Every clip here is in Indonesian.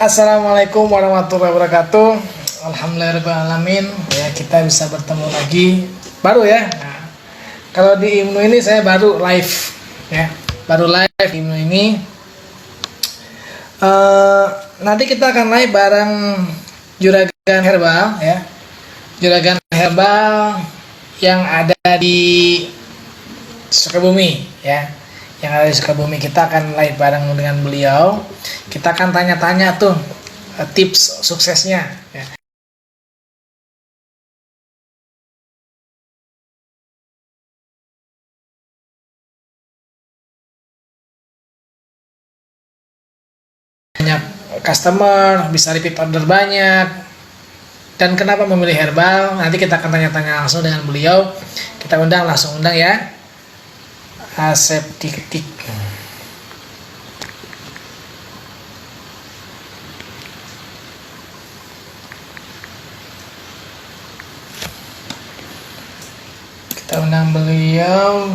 Assalamualaikum warahmatullahi wabarakatuh. Alhamdulillahirrahmanirrahim. Ya, kita bisa bertemu lagi. Baru ya. Nah, kalau di Imnu ini saya baru live ya. Baru live di Imnu ini. Nanti kita akan live bareng Juragan Herbal ya. Juragan Herbal yang ada di Sukabumi ya. Yang ada di Sukabumi, kita akan live bareng dengan beliau. Kita akan tanya-tanya tuh tips suksesnya ya. Banyak customer, bisa repeat order banyak. Dan kenapa memilih herbal? Nanti kita akan tanya-tanya langsung dengan beliau. Kita langsung undang ya. Aseptik. Kita undang beliau.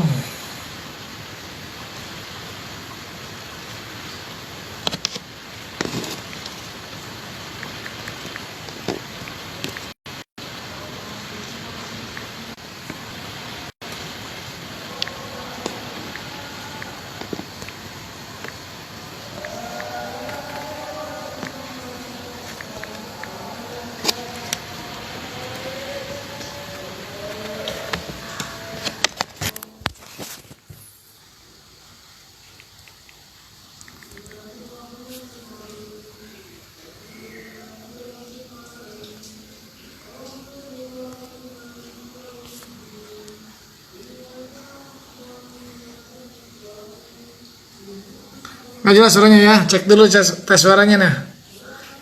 Nggak jelas suaranya ya, cek dulu tes suaranya nah.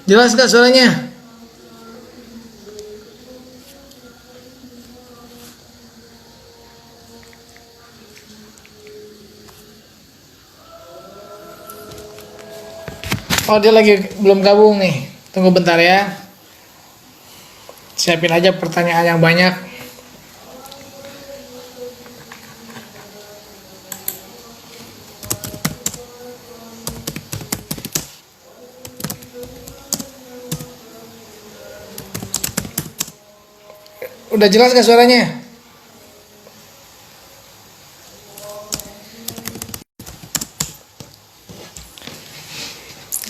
Jelas nggak suaranya? Oh, dia lagi belum gabung nih. Tunggu bentar ya. Siapin aja pertanyaan yang banyak. Udah jelas nggak suaranya?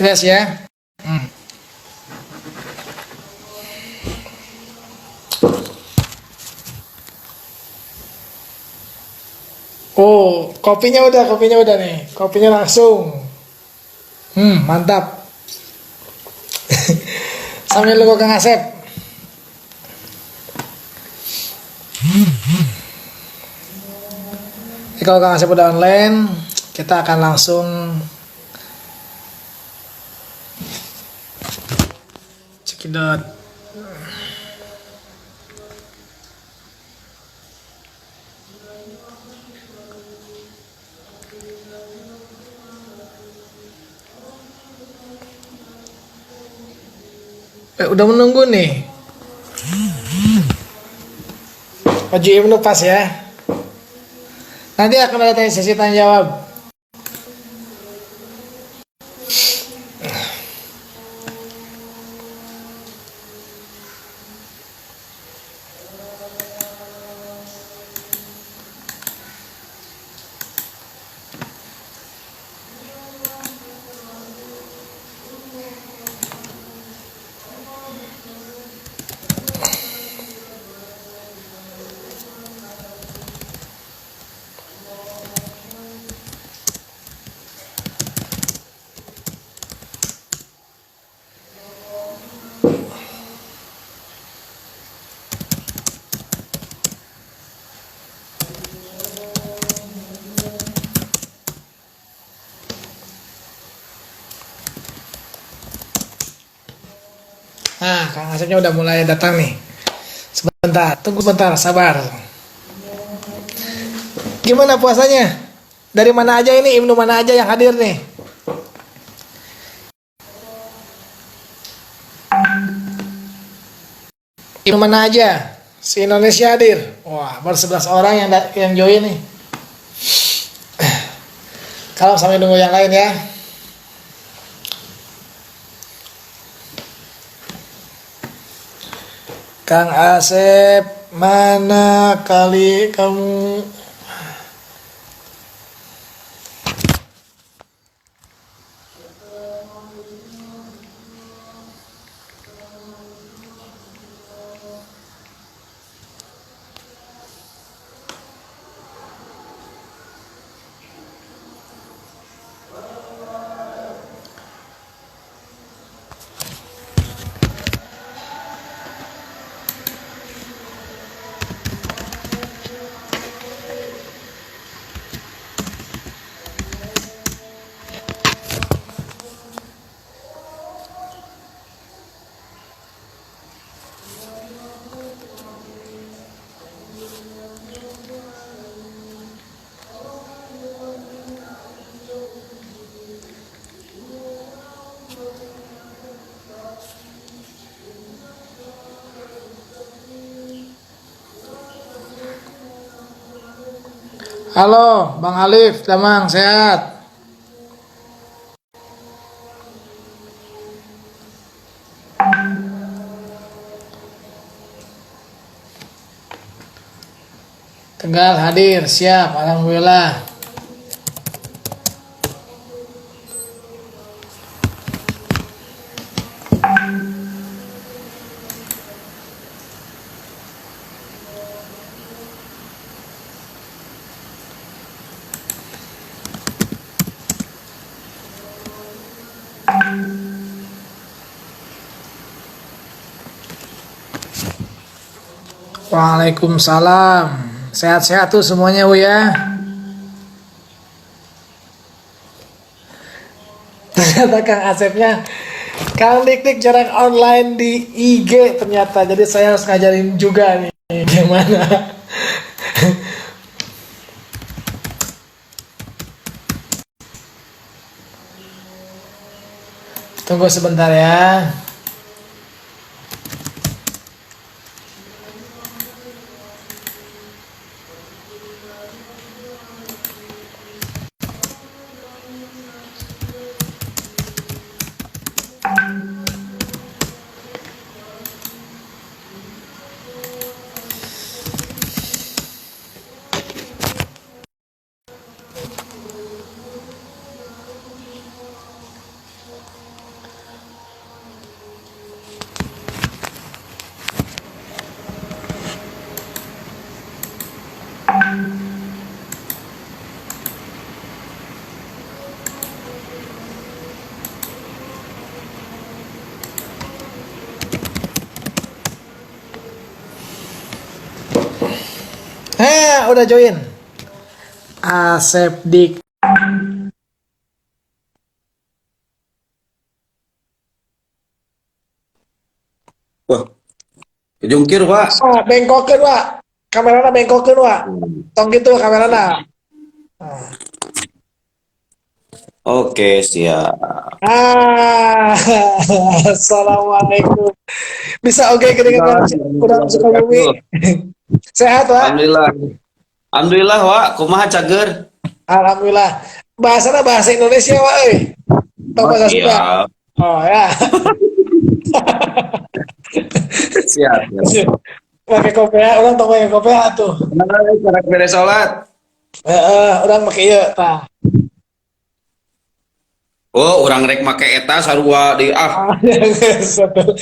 Jelas ya? Oh, kopinya udah nih. Kopinya langsung. Mantap. Sambil nunggu Kang Asep. Jadi kalau Kang Asep udah online, kita akan langsung cekidot. Udah menunggu nih. Baju Ibnu pas ya. Nanti akan ada sesi tanya jawab. Nah, Kang Asepnya udah mulai datang nih. Sebentar, tunggu sebentar, sabar. Gimana puasanya? Dari mana aja ini? Ibnu mana aja yang hadir nih? Ibnu mana aja? Si Indonesia hadir. Wah, baru 11 orang yang join nih. Kalau sampai nunggu yang lain ya. Kang Asep, mana kali kamu? Halo, Bang Alif, Damang, sehat? Tegal hadir, siap, alhamdulillah. Waalaikumsalam. Sehat-sehat tuh semuanya, Bu ya. Ternyata Kang Asepnya, Kang Dik jarang online di IG ternyata. Jadi saya harus ngajarin juga nih gimana. Tunggu sebentar ya. Udah join. Asep Dik. Wah, jungkir, Pak. Bengkokin, Wak. Kamerana bengkokin, Wak. Tong gitu kamerana. Oke, siap. Ah, Assalamualaikum. Bisa oke kedengeran kurang suka bumi. Sehat, Wak? Alhamdulillah. Alhamdulillah, Wak. Kumaha cager? Alhamdulillah. Bahasanya bahasa Indonesia, Wak, euy. Atau Oh, bahasa Sunda? siap. Oh, ya. Siap, siap. Pakai kopiah, orang tau pakai kopiah tuh. Nah, cara beres sholat. Orang pakai iya, tah. Oh, orang rek make eta sarua di Satu.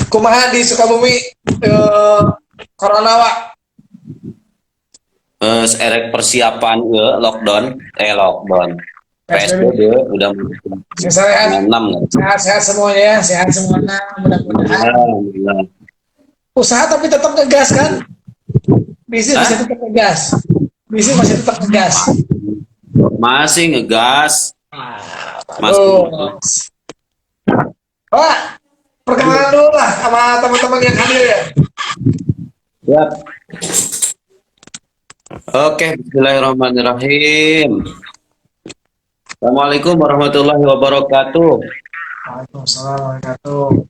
Kumaha di Sukabumi corona, Wak? erek persiapan ya lockdown, lockdown. PSBB PSBB. udah Sehat, 6 sehat semuanya ya, sehat semuanya. Mudah-mudahan Alhamdulillah. usaha tapi tetap ngegas kan? Bisnis masih Hah? tetap ngegas. Bisnis masih tetap ngegas. Masih ngegas, masih. Bagus. Wak, perkenalan dulu lah sama teman-teman yang hadir ya. Siap. Oke, bismillahirrahmanirrahim. Assalamualaikum warahmatullahi wabarakatuh. Waalaikumsalam warahmatullahi.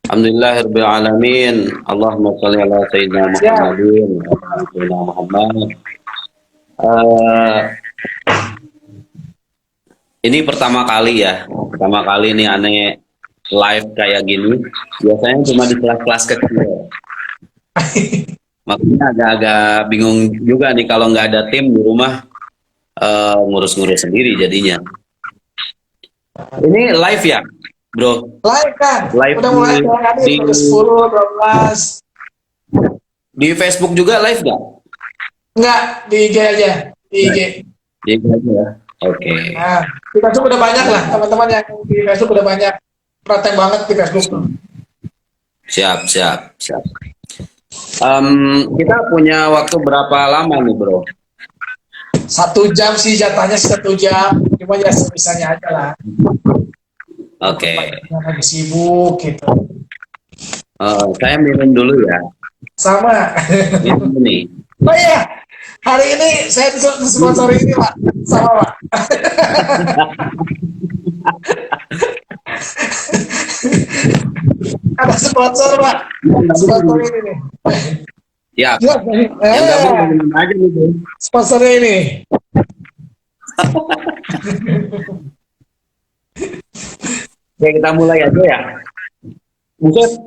Alhamdulillahirabbil alamin. Allahumma shalli ala sayyidina Muhammadin wa ala sayyidina Muhammad. Eh, Ini pertama kali ya. Pertama kali nih aneh live kayak gini. Biasanya cuma di kelas-kelas kecil. Makanya agak-agak bingung juga nih kalau nggak ada tim di rumah, ngurus-ngurus sendiri jadinya. Ini live ya, bro? Live kan? Live Udah mulai kan di, udah 10, 12. di Facebook juga live nggak? Enggak, di IG aja. Di IG. Di aja ya. Oke. Nah, di Facebook udah banyak lah. Teman-teman yang di Facebook udah banyak. Praktek banget di Facebook tuh. Siap, siap, siap. Kita punya waktu berapa lama nih, bro? 1 jam sih jatahnya 1 jam. Cuma ya sebisanya aja lah. Oke. Yang lagi sibuk gitu. Saya minum dulu ya. Sama. Minum nih. Oh iya, hari ini saya disponsori ini Pak. Sama Pak. Ada sponsor Pak. Sponsor ini nih. Ya, Ya, yang gabung minum aja nih, bro. sponsornya ini. Oke, kita mulai aja ya. Buset.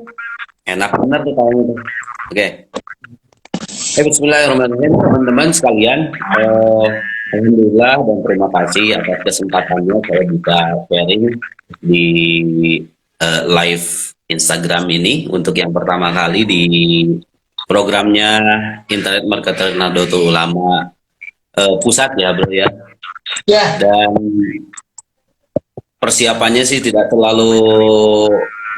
Enak bener tuh kayaknya tuh. Oke. Bismillahirrahmanirrahim, teman-teman sekalian. Alhamdulillah dan terima kasih atas kesempatannya saya bisa sharing di live Instagram ini untuk yang pertama kali di programnya Internet Marketer Nahdlatul Ulama pusat ya, bro ya. Ya, Dan persiapannya sih tidak terlalu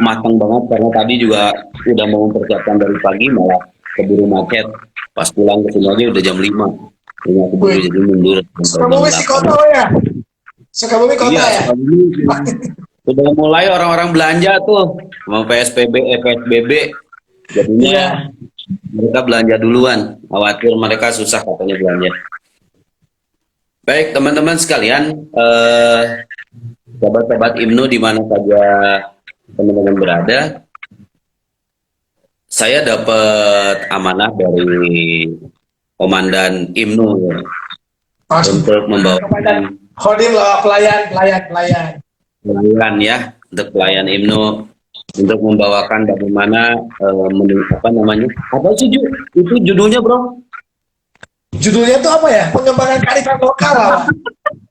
matang banget karena tadi juga udah mau mempersiapkan dari pagi malah keburu macet. Pas pulang ke sini aja udah jam 5. Ini aku baru jadi mundur. Sukabumi si kota ya. Sukabumi kota Iya, ya. Sukabumi. Udah mulai orang-orang belanja tuh mau PSBB. Jadinya Iya. mereka belanja duluan. Khawatir mereka susah katanya belanja. Baik teman-teman sekalian, sahabat-sahabat IMNU di mana saja teman-teman berada, saya dapat amanah dari Komandan IMNU ya, untuk membawakan Kodim loh, pelayan. pelayan ya, untuk pelayan IMNU untuk membawakan bagaimana apa sih itu judulnya, bro? Judulnya tuh apa ya? Pengembangan kearifan lokal lah.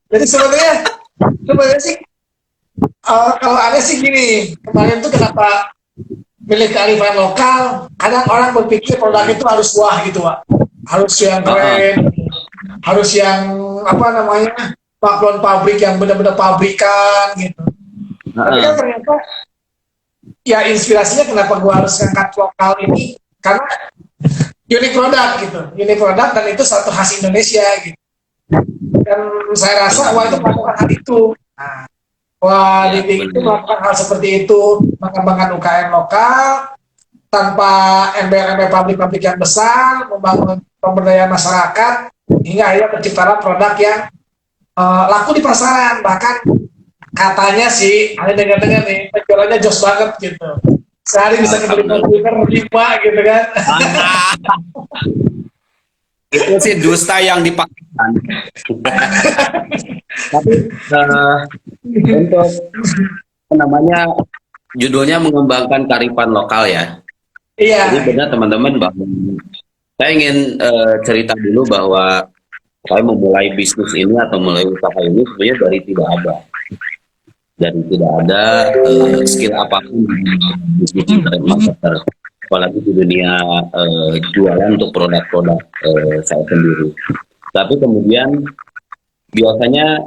Jadi sebenarnya sih kalau ada sih gini, kemarin tuh kenapa milih kearifan lokal? Kadang orang berpikir produk itu harus wah gitu, Pak. Harus yang keren, harus yang apa namanya, pablon pabrik yang benar-benar pabrikan gitu. Tapi kan ternyata ya inspirasinya kenapa gua harus ngangkat lokal ini karena unik produk gitu, unik produk dan itu satu khas Indonesia gitu. Dan saya rasa wah itu melakukan hal itu. Nah, wah Ya, Didik itu benar. melakukan hal seperti itu, mengembangkan UKM lokal tanpa embel-embel pabrik-pabrik yang besar, membangun pemberdayaan masyarakat hingga akhirnya menciptakan produk yang laku di pasaran. Bahkan katanya sih, ada dengar-dengar nih, penjualannya jos banget gitu. Sehari bisa beli komputer 5 gitu kan. Itu sih dusta yang dipaksakan. Tapi untuk apa namanya judulnya mengembangkan kearifan lokal ya. Iya. Jadi benar teman-teman bahwa saya ingin cerita dulu bahwa saya memulai bisnis ini atau mulai usaha ini sebenarnya dari tidak ada skill apapun di bisnis internet marketer, apalagi di dunia jualan untuk produk-produk saya sendiri. Tapi kemudian biasanya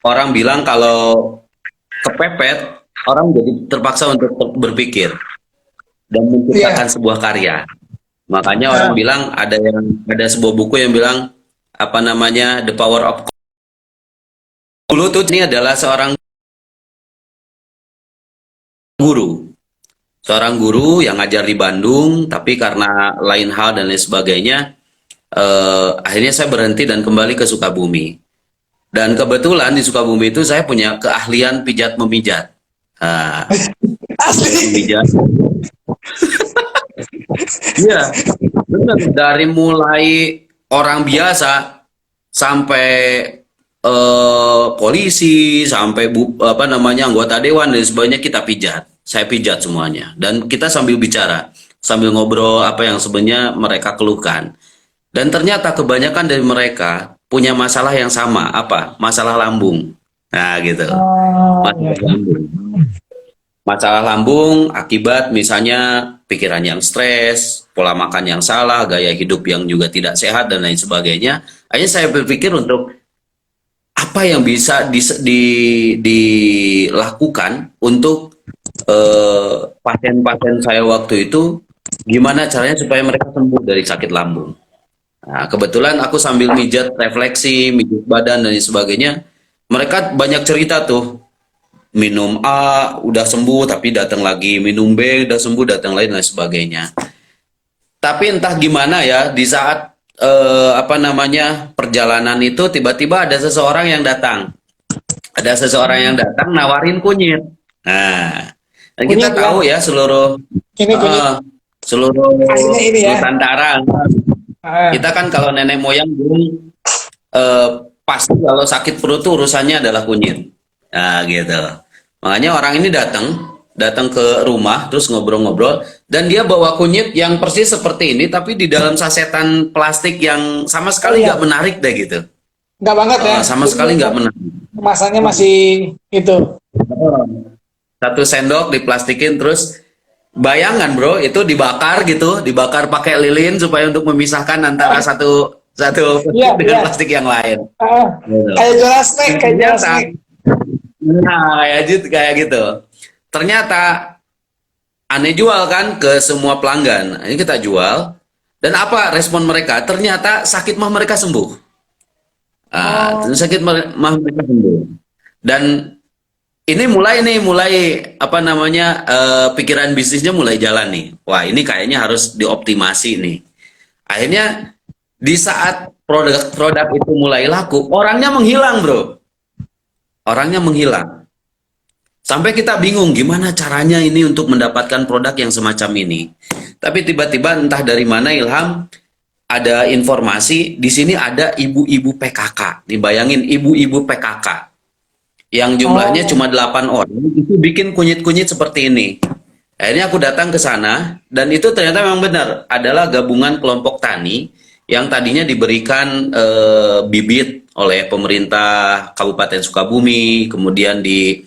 orang bilang kalau kepepet, orang jadi terpaksa untuk berpikir dan menciptakan sebuah karya. Makanya orang bilang ada sebuah buku yang bilang apa namanya The Power of Dulu tuh ini adalah seorang guru yang ngajar di Bandung, tapi karena lain hal dan lain sebagainya, akhirnya saya berhenti dan kembali ke Sukabumi. Dan kebetulan di Sukabumi itu saya punya keahlian pijat memijat. Memijat. Iya, benar. Dari mulai orang biasa sampai polisi sampai apa namanya anggota dewan dan sebagainya kita pijat. Saya pijat semuanya dan kita sambil bicara, sambil ngobrol apa yang sebenarnya mereka keluhkan. Dan ternyata kebanyakan dari mereka punya masalah yang sama, apa? Masalah lambung. Nah, gitu. Oh, ya. Masalah lambung. Masalah lambung akibat misalnya pikiran yang stres, pola makan yang salah, gaya hidup yang juga tidak sehat dan lain sebagainya. Akhirnya saya berpikir untuk apa yang bisa dilakukan untuk pasien-pasien saya waktu itu, gimana caranya supaya mereka sembuh dari sakit lambung. Nah, kebetulan aku sambil mijat refleksi, mijat badan dan lain sebagainya, mereka banyak cerita tuh, minum A udah sembuh tapi datang lagi, minum B udah sembuh datang lagi dan lain sebagainya. Tapi entah gimana ya, di saat apa namanya perjalanan itu tiba-tiba ada seseorang yang datang. Ada seseorang yang datang nawarin kunyit. Nah, dan kita Kunyit ya. tahu ya seluruh Ini kunyit. seluruh Akhirnya ini ya. Nusantara. Ah, Kita kan kalau nenek moyang dulu eh, pasti kalau sakit perut tuh urusannya adalah kunyit. Nah, gitu. Makanya orang ini datang ke rumah terus ngobrol-ngobrol dan dia bawa kunyit yang persis seperti ini tapi di dalam sasetan plastik yang sama oh sekali iya, nggak menarik deh gitu. nggak banget ya. Sama Jadi sekali nggak menarik. kemasannya masih itu. Satu sendok diplastikin terus bayangan bro itu dibakar gitu, dibakar pakai lilin supaya untuk memisahkan antara satu satu Iya, plastik dengan iya. plastik yang lain. Ah, Gitu. kayak jual snack, kayak jual Ternyata, snack. nah kayak gitu. Ternyata aneh jual kan ke semua pelanggan. Ini kita jual dan apa respon mereka? Ternyata sakit mah mereka sembuh. Oh, Sakit mah mereka sembuh. Dan ini mulai apa namanya pikiran bisnisnya mulai jalan nih. Wah ini kayaknya harus dioptimasi nih. Akhirnya di saat produk-produk itu mulai laku, orangnya menghilang bro. Orangnya menghilang. Sampai kita bingung gimana caranya ini untuk mendapatkan produk yang semacam ini. Tapi tiba-tiba entah dari mana Ilham ada informasi di sini ada ibu-ibu PKK. Dibayangin ibu-ibu PKK yang jumlahnya oh, cuma 8 orang itu bikin kunyit-kunyit seperti ini. Akhirnya aku datang ke sana dan itu ternyata memang benar adalah gabungan kelompok tani yang tadinya diberikan bibit oleh pemerintah Kabupaten Sukabumi, kemudian di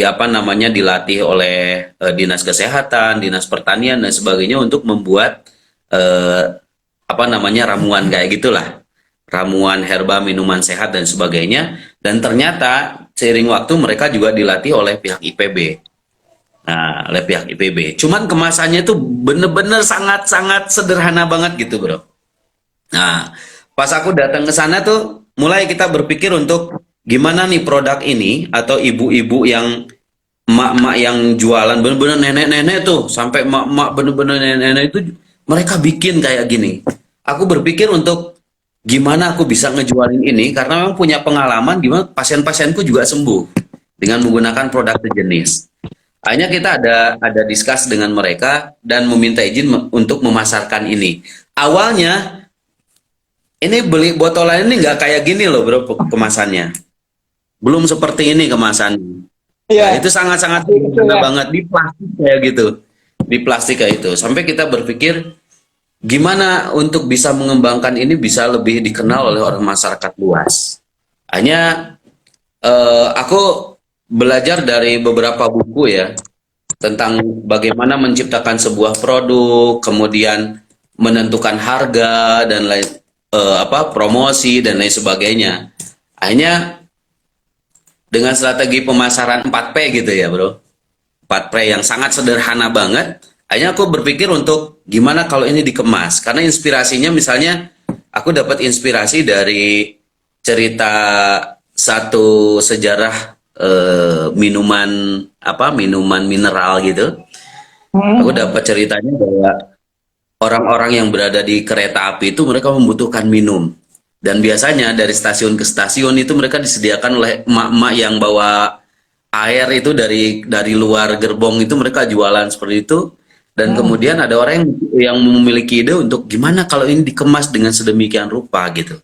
apa namanya dilatih oleh dinas kesehatan, dinas pertanian dan sebagainya untuk membuat apa namanya ramuan kayak gitulah, ramuan herba, minuman sehat dan sebagainya. Dan ternyata seiring waktu mereka juga dilatih oleh pihak IPB. Nah, oleh pihak IPB. Cuman kemasannya itu bener-bener sangat-sangat sederhana banget gitu, bro. Nah, pas aku datang ke sana tuh, mulai kita berpikir untuk gimana nih produk ini atau ibu-ibu yang emak-emak yang jualan bener-bener nenek-nenek tuh sampai emak-emak bener-bener nenek-nenek itu mereka bikin kayak gini. Aku berpikir untuk gimana aku bisa ngejualin ini karena memang punya pengalaman gimana pasien-pasienku juga sembuh dengan menggunakan produk sejenis. Akhirnya kita ada diskus dengan mereka dan meminta izin untuk memasarkan ini. Awalnya ini beli botolan ini nggak kayak gini loh bro kemasannya. Belum seperti ini kemasannya. Nah, iya. itu sangat-sangat Itu sederhana ya. banget di plastik kayak gitu. Di plastik kayak itu. Sampai kita berpikir gimana untuk bisa mengembangkan ini bisa lebih dikenal oleh orang masyarakat luas. Hanya aku belajar dari beberapa buku ya tentang bagaimana menciptakan sebuah produk, kemudian menentukan harga dan lain apa promosi dan lain sebagainya. Hanya dengan strategi pemasaran 4P gitu ya, Bro. 4P yang sangat sederhana banget. Akhirnya aku berpikir untuk gimana kalau ini dikemas. Karena inspirasinya misalnya aku dapat inspirasi dari cerita satu sejarah minuman apa minuman mineral gitu. Aku Hmm. dapat ceritanya bahwa orang-orang yang berada di kereta api itu mereka membutuhkan minum. Dan biasanya dari stasiun ke stasiun itu mereka disediakan oleh emak-emak yang bawa air itu dari luar gerbong itu mereka jualan seperti itu. Dan Hmm. kemudian ada orang yang memiliki ide untuk gimana kalau ini dikemas dengan sedemikian rupa gitu.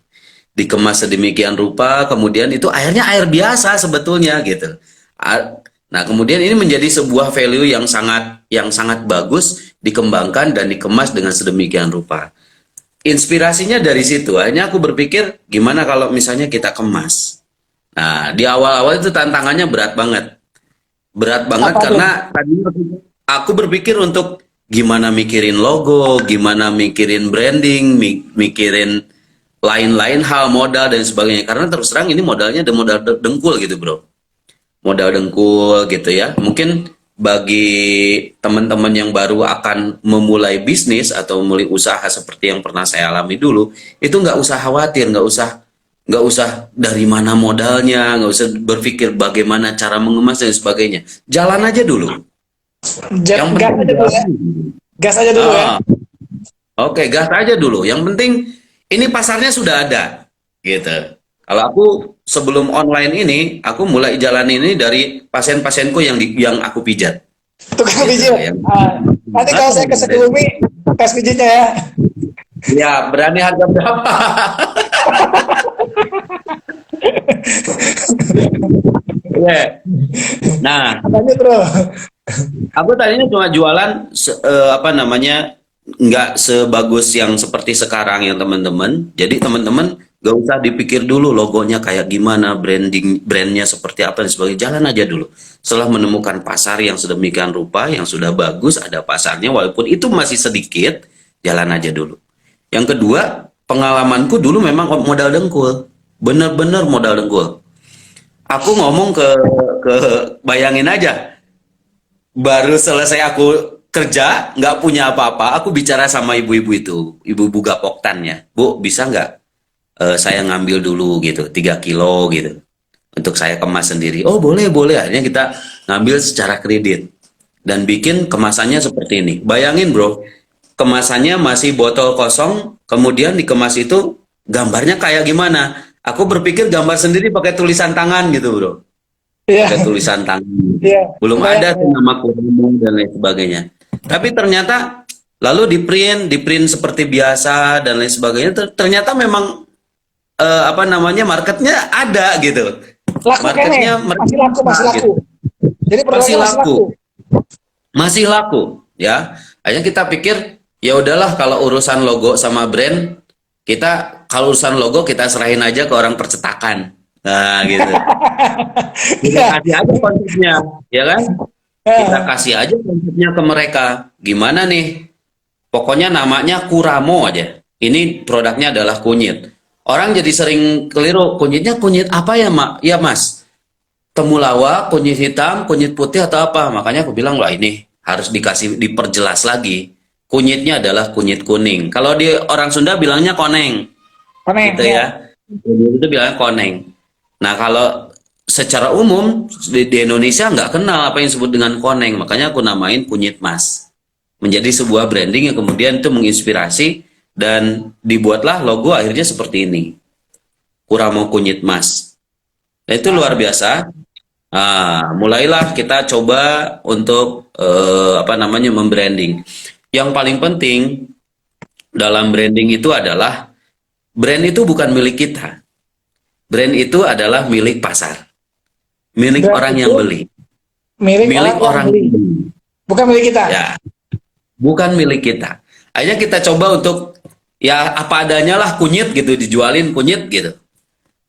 dikemas sedemikian rupa, kemudian itu airnya air biasa sebetulnya gitu. Nah, kemudian ini menjadi sebuah value yang sangat bagus dikembangkan dan dikemas dengan sedemikian rupa. Inspirasinya dari situ. Akhirnya aku berpikir gimana kalau misalnya kita kemas. Nah, di awal-awal itu tantangannya berat banget. Berat banget Apa tuh? karena tadi aku berpikir untuk gimana mikirin logo, gimana mikirin branding, mikirin lain-lain hal modal dan sebagainya. Karena terus terang ini modalnya ada modal dengkul gitu, bro. Modal dengkul gitu ya. Mungkin bagi teman-teman yang baru akan memulai bisnis atau memulai usaha seperti yang pernah saya alami dulu, itu nggak usah khawatir, nggak usah dari mana modalnya, nggak usah berpikir bagaimana cara mengemas dan sebagainya. Jalan aja dulu. Yang Gas penting aja dulu ya. jalan. Gas aja dulu ya. Ah, oke, gas aja dulu. Yang penting ini pasarnya sudah ada, gitu. Kalau aku sebelum online ini, aku mulai jalan ini dari pasien-pasienku yang aku pijat, Tukang gitu. pijit. Yang Nanti kalau saya ke Sekibumi, tes pijitnya ya. ya berani harga berapa? Ya. Nah, Lanjut bro. aku tadinya cuma jualan apa namanya, nggak sebagus yang seperti sekarang yang teman-teman. Jadi teman-teman nggak usah dipikir dulu logonya kayak gimana, brandnya seperti apa dan sebagainya. Jalan aja dulu. Setelah menemukan pasar yang sedemikian rupa, yang sudah bagus, ada pasarnya, walaupun itu masih sedikit, jalan aja dulu. Yang kedua, pengalamanku dulu memang modal dengkul, bener-bener modal dengkul. Aku ngomong ke bayangin aja, baru selesai aku kerja, nggak punya apa-apa, aku bicara sama ibu-ibu itu, ibu-ibu gapoktannya, Bu, bisa nggak saya ngambil dulu gitu, 3 kilo gitu, untuk saya kemas sendiri. Oh boleh, boleh. Akhirnya kita ngambil secara kredit, dan bikin kemasannya seperti ini. Bayangin bro, kemasannya masih botol kosong, kemudian dikemas itu gambarnya kayak gimana? Aku berpikir gambar sendiri pakai tulisan tangan gitu bro, Iya, pakai tulisan tangan. iya. Belum Kebayang, ada tuh kebayang. nama kurma dan lain sebagainya. Tapi ternyata lalu di print seperti biasa dan lain sebagainya. Ternyata memang apa namanya, marketnya ada gitu. Laku kene, Marketnya mereka masih laku, bisa masih laku. gitu. Jadi Masih produknya masih laku. laku, masih laku ya. Akhirnya kita pikir ya udahlah, kalau urusan logo sama brand, kalau urusan logo kita serahin aja ke orang percetakan. Nah gitu. Kita Iya. kasih aja konsepnya, ya kan? Kita Eh, kasih aja konsepnya ke mereka. Gimana nih? Pokoknya namanya Kuramo aja. Ini produknya adalah kunyit. Orang jadi sering keliru, kunyitnya kunyit apa ya, Mak? Ya, Mas. Temulawak, kunyit hitam, kunyit putih atau apa? Makanya aku bilang, wah ini harus diperjelas lagi. Kunyitnya adalah kunyit kuning. Kalau di orang Sunda bilangnya koneng, koneng gitu ya. ya. Itu bilangnya koneng. Nah, kalau secara umum di Indonesia nggak kenal apa yang disebut dengan koneng, makanya aku namain kunyit mas. Menjadi sebuah branding yang kemudian itu menginspirasi dan dibuatlah logo akhirnya seperti ini. Kuramo kunyit mas. Nah, itu luar biasa. Nah, mulailah kita coba untuk apa namanya, membranding. Yang paling penting dalam branding itu adalah brand itu bukan milik kita. Brand itu adalah milik pasar, milik Brand orang yang itu beli, milik milik orang yang orang beli, yang beli. bukan milik kita. Ya, bukan milik kita. Akhirnya kita coba untuk ya apa adanya lah, kunyit gitu, dijualin kunyit gitu.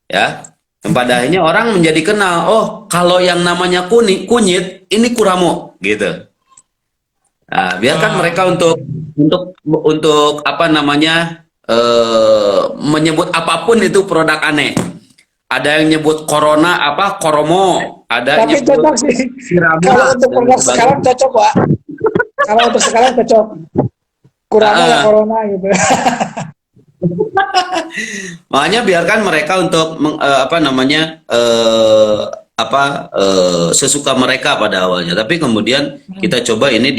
Ya. Dan pada akhirnya orang menjadi kenal, oh kalau yang namanya kunyit ini Kuramo gitu. Nah, biarkan Ah, mereka untuk apa namanya, menyebut apapun itu produk aneh. Ada yang nyebut corona apa koromo, ada tapi cocok nyebut sih. Kalau sirama untuk dan produk sekarang sebagainya. cocok, Pak. Kalau untuk sekarang cocok. Kurama ya Ah, corona gitu. makanya biarkan mereka untuk apa namanya, sesuka mereka pada awalnya. Tapi kemudian kita coba ini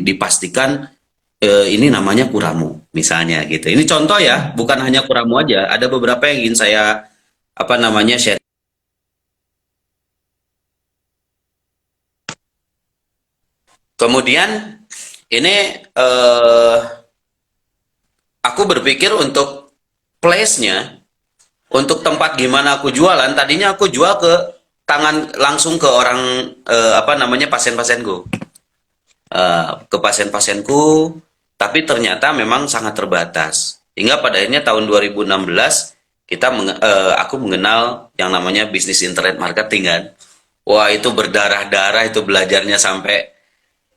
dipastikan ini namanya Kuramu misalnya gitu. Ini contoh ya, bukan hanya Kuramu aja. Ada beberapa yang ingin saya apa namanya share. Kemudian ini aku berpikir untuk place-nya untuk tempat gimana aku jualan, tadinya aku jual ke tangan langsung ke orang apa namanya pasien-pasienku, ke pasien-pasienku, tapi ternyata memang sangat terbatas. Hingga pada akhirnya tahun 2016 aku mengenal yang namanya bisnis internet marketing kan. Wah, itu berdarah-darah, itu belajarnya sampai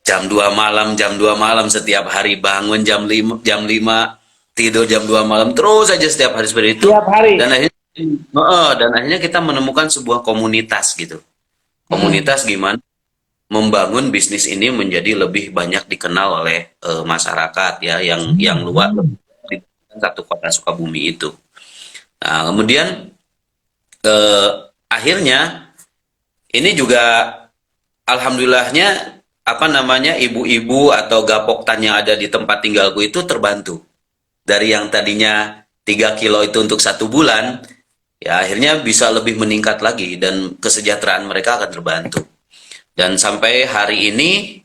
jam 2 malam setiap hari, bangun jam 5 tidur jam 2 malam, terus aja setiap hari seperti itu. Tiap hari. Dan akhirnya kita menemukan sebuah komunitas gitu. Hmm. Komunitas gimana membangun bisnis ini menjadi lebih banyak dikenal oleh masyarakat ya, yang luas di satu kota Sukabumi itu. Nah, kemudian eh, akhirnya ini juga alhamdulillahnya apa namanya ibu-ibu atau gapoktan yang ada di tempat tinggalku itu terbantu dari yang tadinya 3 kilo itu untuk 1 bulan, ya akhirnya bisa lebih meningkat lagi dan kesejahteraan mereka akan terbantu. Dan sampai hari ini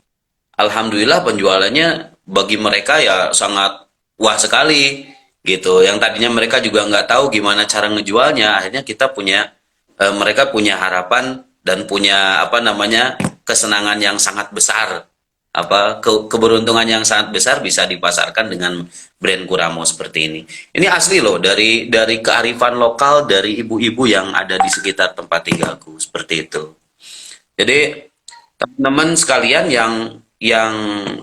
alhamdulillah penjualannya bagi mereka ya sangat wah sekali gitu. Yang tadinya mereka juga nggak tahu gimana cara ngejualnya, akhirnya kita punya mereka punya harapan dan punya apa namanya kesenangan yang sangat besar, apa keberuntungan yang sangat besar bisa dipasarkan dengan brand Kuramo seperti ini. Ini asli loh dari kearifan lokal dari ibu-ibu yang ada di sekitar tempat tinggalku seperti itu. Jadi teman-teman sekalian yang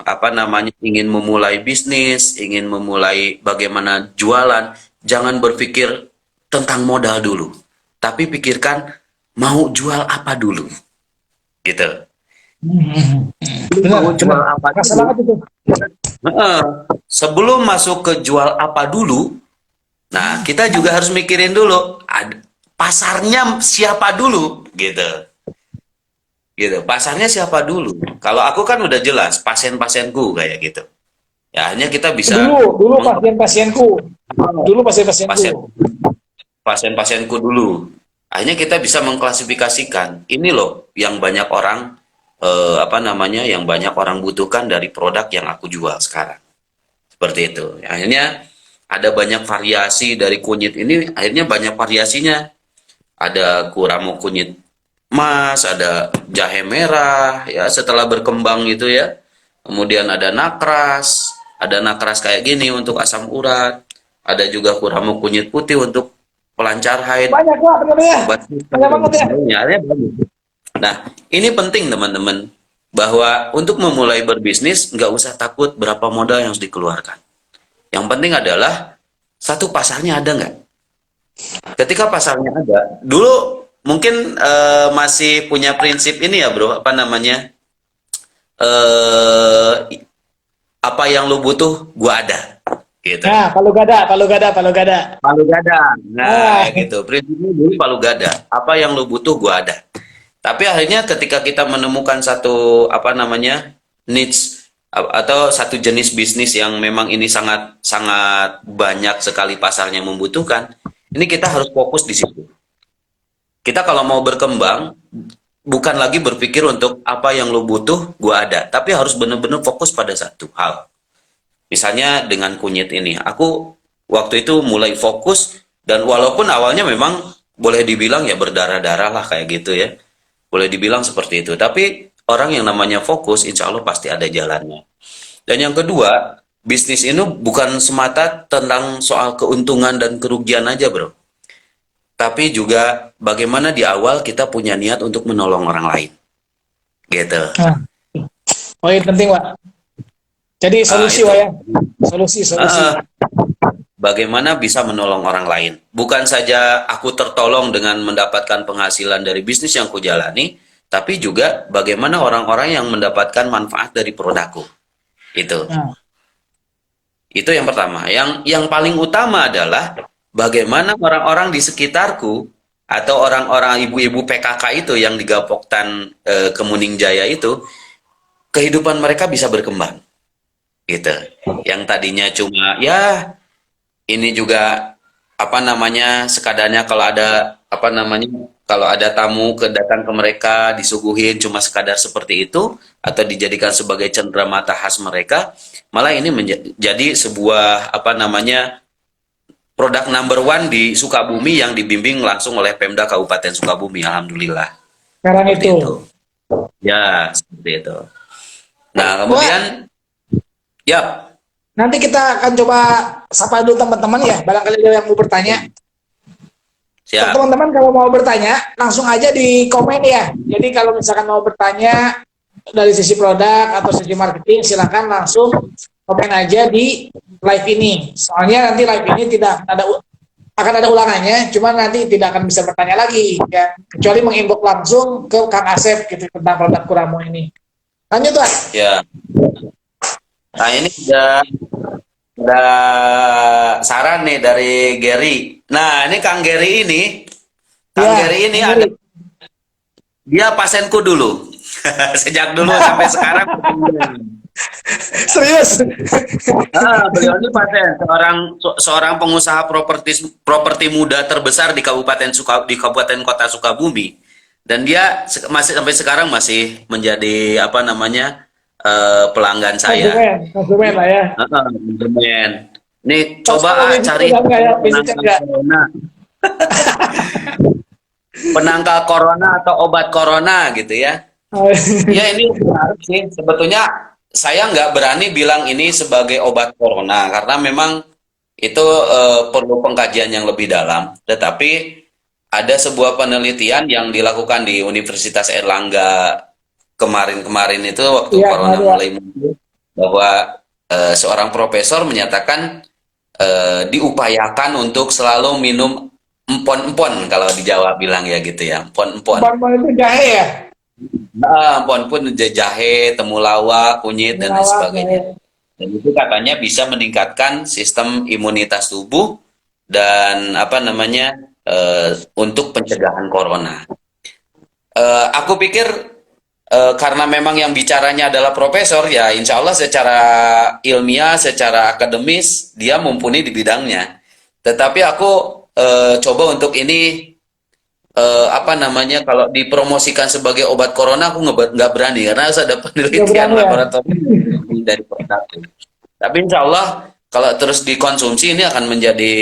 apa namanya ingin memulai bisnis, ingin memulai bagaimana jualan, jangan berpikir tentang modal dulu, tapi pikirkan mau jual apa dulu, gitu. Hmm. Benar, Mau benar. jual apa Rasa dulu? banget itu. Heeh. Sebelum masuk ke jual apa dulu, nah kita juga harus mikirin dulu, pasarnya siapa dulu, gitu. Gitu. Pasarnya siapa dulu? Kalau aku kan udah jelas pasien-pasienku kayak gitu. Ya hanya kita bisa Dulu meng pasien-pasienku. Dulu pasien-pasienku. pasien pasien-pasienku dulu. Akhirnya kita bisa mengklasifikasikan ini loh yang banyak orang apa namanya yang banyak orang butuhkan dari produk yang aku jual sekarang. Seperti itu. Akhirnya ada banyak variasi dari kunyit ini, akhirnya banyak variasinya. Ada Kuramo kunyit emas, ada jahe merah, ya setelah berkembang itu ya. Kemudian ada nakras kayak gini untuk asam urat, ada juga Kuramo kunyit putih untuk pelancar haid, Banyak lah sebenarnya. obat sisa Banyak dan banget ya. sebagainya. Nah, ini penting teman-teman, bahwa untuk memulai berbisnis nggak usah takut berapa modal yang harus dikeluarkan. Yang penting adalah satu pasarnya ada nggak? Ketika pasarnya ada, dulu mungkin masih punya prinsip ini ya bro, apa namanya? eh Apa yang lo butuh, gua ada, gitu. Nah, palu gada, palu gada, palu gada. Palu gada, nah Ah, kayak gitu. Prinsipnya dulu palu gada. Apa yang lo butuh, gua ada. Tapi akhirnya ketika kita menemukan satu apa namanya niche atau satu jenis bisnis yang memang ini sangat sangat banyak sekali pasarnya membutuhkan, ini kita harus fokus di situ. Kita kalau mau berkembang, bukan lagi berpikir untuk apa yang lo butuh, gua ada. Tapi harus benar-benar fokus pada satu hal. Misalnya dengan kunyit ini, aku waktu itu mulai fokus dan walaupun awalnya memang boleh dibilang ya berdarah-darah lah kayak gitu ya. Boleh dibilang seperti itu. Tapi orang yang namanya fokus, insya Allah pasti ada jalannya. Dan yang kedua, bisnis ini bukan semata tentang soal keuntungan dan kerugian aja bro. Tapi juga bagaimana di awal kita punya niat untuk menolong orang lain. Gitu. nah. Poin penting, Pak. Jadi solusi, Itu. Pak ya. Solusi, solusi. Bagaimana bisa menolong orang lain. Bukan saja aku tertolong dengan mendapatkan penghasilan dari bisnis yang kujalani, tapi juga bagaimana orang-orang yang mendapatkan manfaat dari produkku. Itu. Nah, Itu yang pertama. Yang paling utama adalah bagaimana orang-orang di sekitarku atau orang-orang ibu-ibu PKK itu yang di Gapoktan Kemuning Jaya itu kehidupan mereka bisa berkembang. Gitu. Yang tadinya cuma ya ini juga apa namanya sekadarnya kalau ada apa namanya kalau ada tamu datang ke mereka disuguhin cuma sekadar seperti itu atau dijadikan sebagai cenderamata khas mereka, malah ini menjadi sebuah apa namanya produk number one di Sukabumi yang dibimbing langsung oleh Pemda Kabupaten Sukabumi. Alhamdulillah. Sekarang Seperti itu. itu. Ya, seperti itu. Nah, Wah, kemudian, ya, nanti kita akan coba sapa dulu teman-teman ya. Barangkali ada yang mau bertanya. siap. Teman-teman kalau mau bertanya, langsung aja di komen ya. Jadi kalau misalkan mau bertanya dari sisi produk atau sisi marketing, silakan langsung komen aja di live ini. Soalnya nanti live ini tidak ada akan ada ulangannya, cuma nanti tidak akan bisa bertanya lagi ya. Kecuali menginbox langsung ke Kang Asep gitu tentang produk Kuramo ini. Lanjut Tuan. Ya. Nah, ini ada saran nih dari Gary. Nah, ini Kang Gary ini, Kang Ya, Gary ini ada, dia pasenku dulu. Sejak dulu sampai sekarang. serius. Beliau ini pasien, seorang pengusaha properti muda terbesar di di Kabupaten Kota Sukabumi. Dan dia masih sampai sekarang masih menjadi apa namanya pelanggan saya. Konsumen lah ya. Konsumen. Nih Terus coba kalau bisnis cari udah enggak ya, bisnisnya penangkal enggak. corona, penangkal corona atau obat corona gitu ya. Ya ini menarik sih. Sebetulnya saya nggak berani bilang ini sebagai obat corona karena memang itu perlu pengkajian yang lebih dalam. Tetapi ada sebuah penelitian yang dilakukan di Universitas Erlangga kemarin-kemarin itu waktu Iya, corona ada. mulai muncul bahwa seorang profesor menyatakan diupayakan untuk selalu minum empon-empon kalau di Jawa bilang ya gitu ya, empon-empon. Empon itu jahe ya? Nah, pun jahe, temulawak, kunyit, dan lain Melawak jahe. sebagainya. Dan itu katanya bisa meningkatkan sistem imunitas tubuh dan apa namanya untuk pencegahan corona. Aku pikir karena memang yang bicaranya adalah profesor, ya insya Allah secara ilmiah, secara akademis dia mumpuni di bidangnya. Tetapi aku coba untuk ini apa namanya kalau dipromosikan sebagai obat corona aku nggak berani karena harus ada Nggak penelitian berani ya? laboratorium dari produk. Tapi insya Allah kalau terus dikonsumsi ini akan menjadi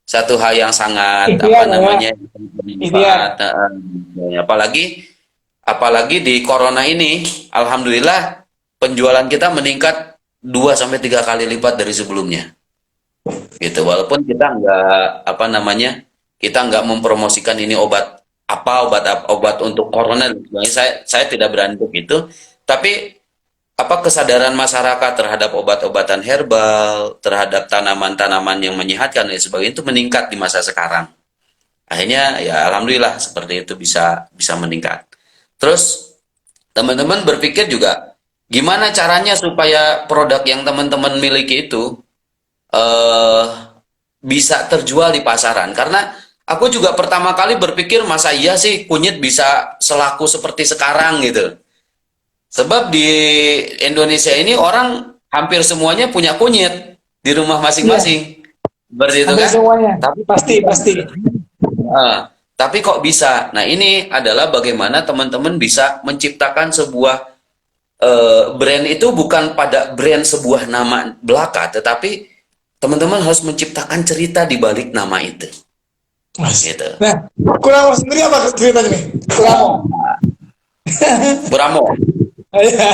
satu hal yang sangat apa Ikhtiar lah ya. namanya Ikhtiar. bermanfaat. Apalagi di corona ini, alhamdulillah penjualan kita meningkat 2 sampai 3 kali lipat dari sebelumnya. Gitu walaupun kita nggak apa namanya kita nggak mempromosikan ini obat untuk corona dan sebagainya. Saya tidak berani untuk itu, tapi apa kesadaran masyarakat terhadap obat-obatan herbal, terhadap tanaman-tanaman yang menyehatkan dan sebagainya itu meningkat di masa sekarang. Akhirnya ya alhamdulillah seperti itu bisa bisa meningkat. Terus teman-teman berpikir juga gimana caranya supaya produk yang teman-teman miliki itu eh, bisa terjual di pasaran. Karena aku juga pertama kali berpikir masa iya sih kunyit bisa selaku seperti sekarang gitu. Sebab di Indonesia ini orang hampir semuanya punya kunyit di rumah Iya, masing-masing. Seperti itu hampir kan? semuanya. Tapi Pasti, pasti. tapi kok bisa? Nah, ini adalah bagaimana teman-teman bisa menciptakan sebuah brand itu bukan pada brand sebuah nama belaka, tetapi teman-teman harus menciptakan cerita di balik nama itu. Mas. Gitu. Nah, Kuramo sendiri apa ceritanya nih? Kuramo. Puramo. Iya.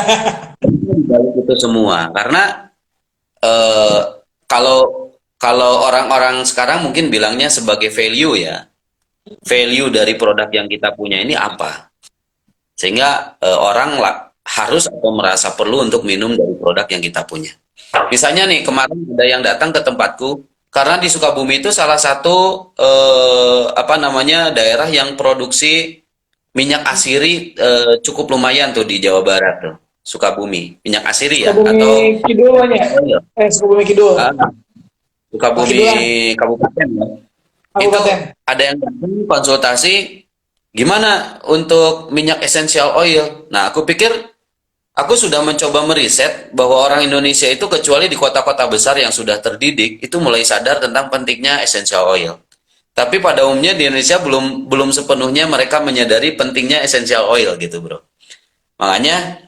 Di balik itu semua. Karena eh, kalau kalau orang-orang sekarang mungkin bilangnya sebagai value ya. Value dari produk yang kita punya ini apa? Sehingga orang harus atau merasa perlu untuk minum dari produk yang kita punya. Misalnya nih kemarin ada yang datang ke tempatku karena di Sukabumi itu salah satu apa namanya daerah yang produksi minyak asiri cukup lumayan tuh di Jawa Barat tuh. Sukabumi, minyak asiri ya atau Sukabumi Kidul banyak. Sukabumi Kidul. ah, Sukabumi Kidulan, Kabupaten ya. Itu Kabupaten. ada yang datang konsultasi gimana untuk minyak essential oil. Nah, aku pikir aku sudah mencoba meriset bahwa orang Indonesia itu kecuali di kota-kota besar yang sudah terdidik itu mulai sadar tentang pentingnya essential oil. Tapi pada umumnya di Indonesia belum belum sepenuhnya mereka menyadari pentingnya essential oil gitu, Bro. Makanya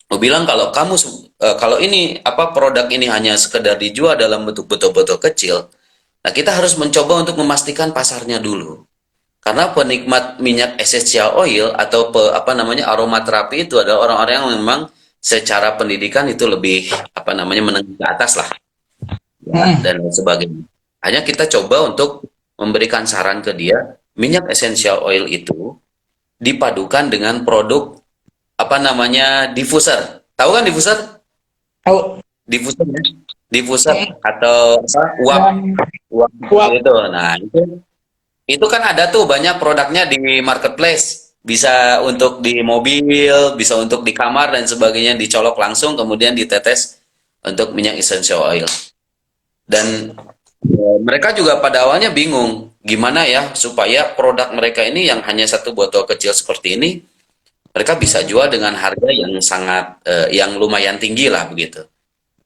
aku bilang kalau ini apa produk ini hanya sekedar dijual dalam bentuk botol-botol kecil, Nah, kita harus mencoba untuk memastikan pasarnya dulu. Karena penikmat minyak essential oil atau apa namanya aromaterapi itu adalah orang-orang yang memang secara pendidikan itu lebih apa namanya menengah ke atas lah, ya, Hmm. dan lain sebagainya. Hanya kita coba untuk memberikan saran ke dia, minyak essential oil itu dipadukan dengan produk apa namanya diffuser. Tahu kan diffuser? Tahu. Diffuser ya? Diffuser Hmm. atau apa? Uap, Dan uap uap. itu. Nah, itu kan ada tuh banyak produknya di marketplace. Bisa untuk di mobil, bisa untuk di kamar dan sebagainya, dicolok langsung kemudian ditetes untuk minyak essential oil. Dan mereka juga pada awalnya bingung gimana ya supaya produk mereka ini yang hanya satu botol kecil seperti ini mereka bisa jual dengan harga yang sangat yang lumayan tinggi lah begitu.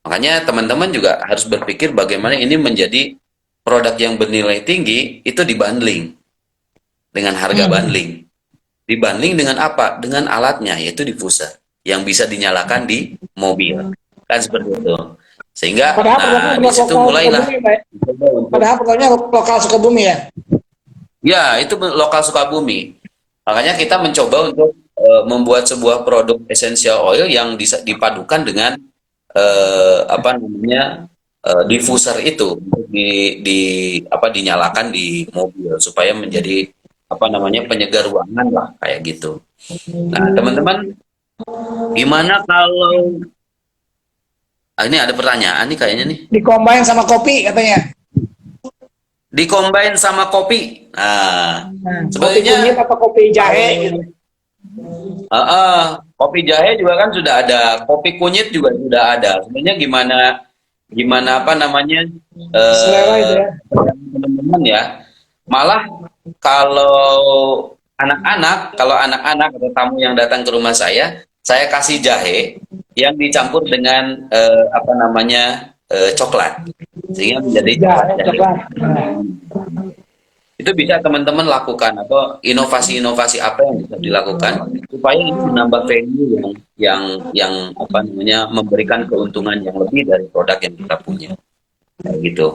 Makanya teman-teman juga harus berpikir bagaimana ini menjadi produk yang bernilai tinggi itu dibundling dengan harga Hmm. bundling. Dibanding dengan apa? Dengan alatnya, yaitu diffuser yang bisa dinyalakan di mobil. Kan seperti itu. Sehingga, Padahal produknya nah di produk situ lokal mulailah Sukabumi, Pak. dicoba untuk, Padahal produknya lokal Sukabumi ya. ya itu lokal Sukabumi. Makanya kita mencoba untuk membuat sebuah produk essential oil yang bisa dipadukan dengan apa namanya diffuser itu untuk di apa dinyalakan di mobil supaya menjadi apa namanya penyegar ruangan lah kayak gitu. Nah, teman-teman, gimana kalau ini ada pertanyaan nih kayaknya nih. Dikombain sama kopi katanya. Dicombine sama kopi. Nah, Nah, kopi kunyit sebenarnya atau kopi jahe gitu. kalau kopi jahe juga kan sudah ada, kopi kunyit juga sudah ada. Sebenarnya gimana gimana apa namanya Selera itu eh ya. teman-teman ya. Malah kalau anak-anak atau tamu yang datang ke rumah saya kasih jahe yang dicampur dengan apa namanya coklat sehingga menjadi coklat Jahe jahe. coklat. Nah, Itu bisa teman-teman lakukan atau inovasi-inovasi apa yang bisa dilakukan supaya ini menambah value yang apa namanya memberikan keuntungan yang lebih dari produk yang kita punya. Kayak gitu.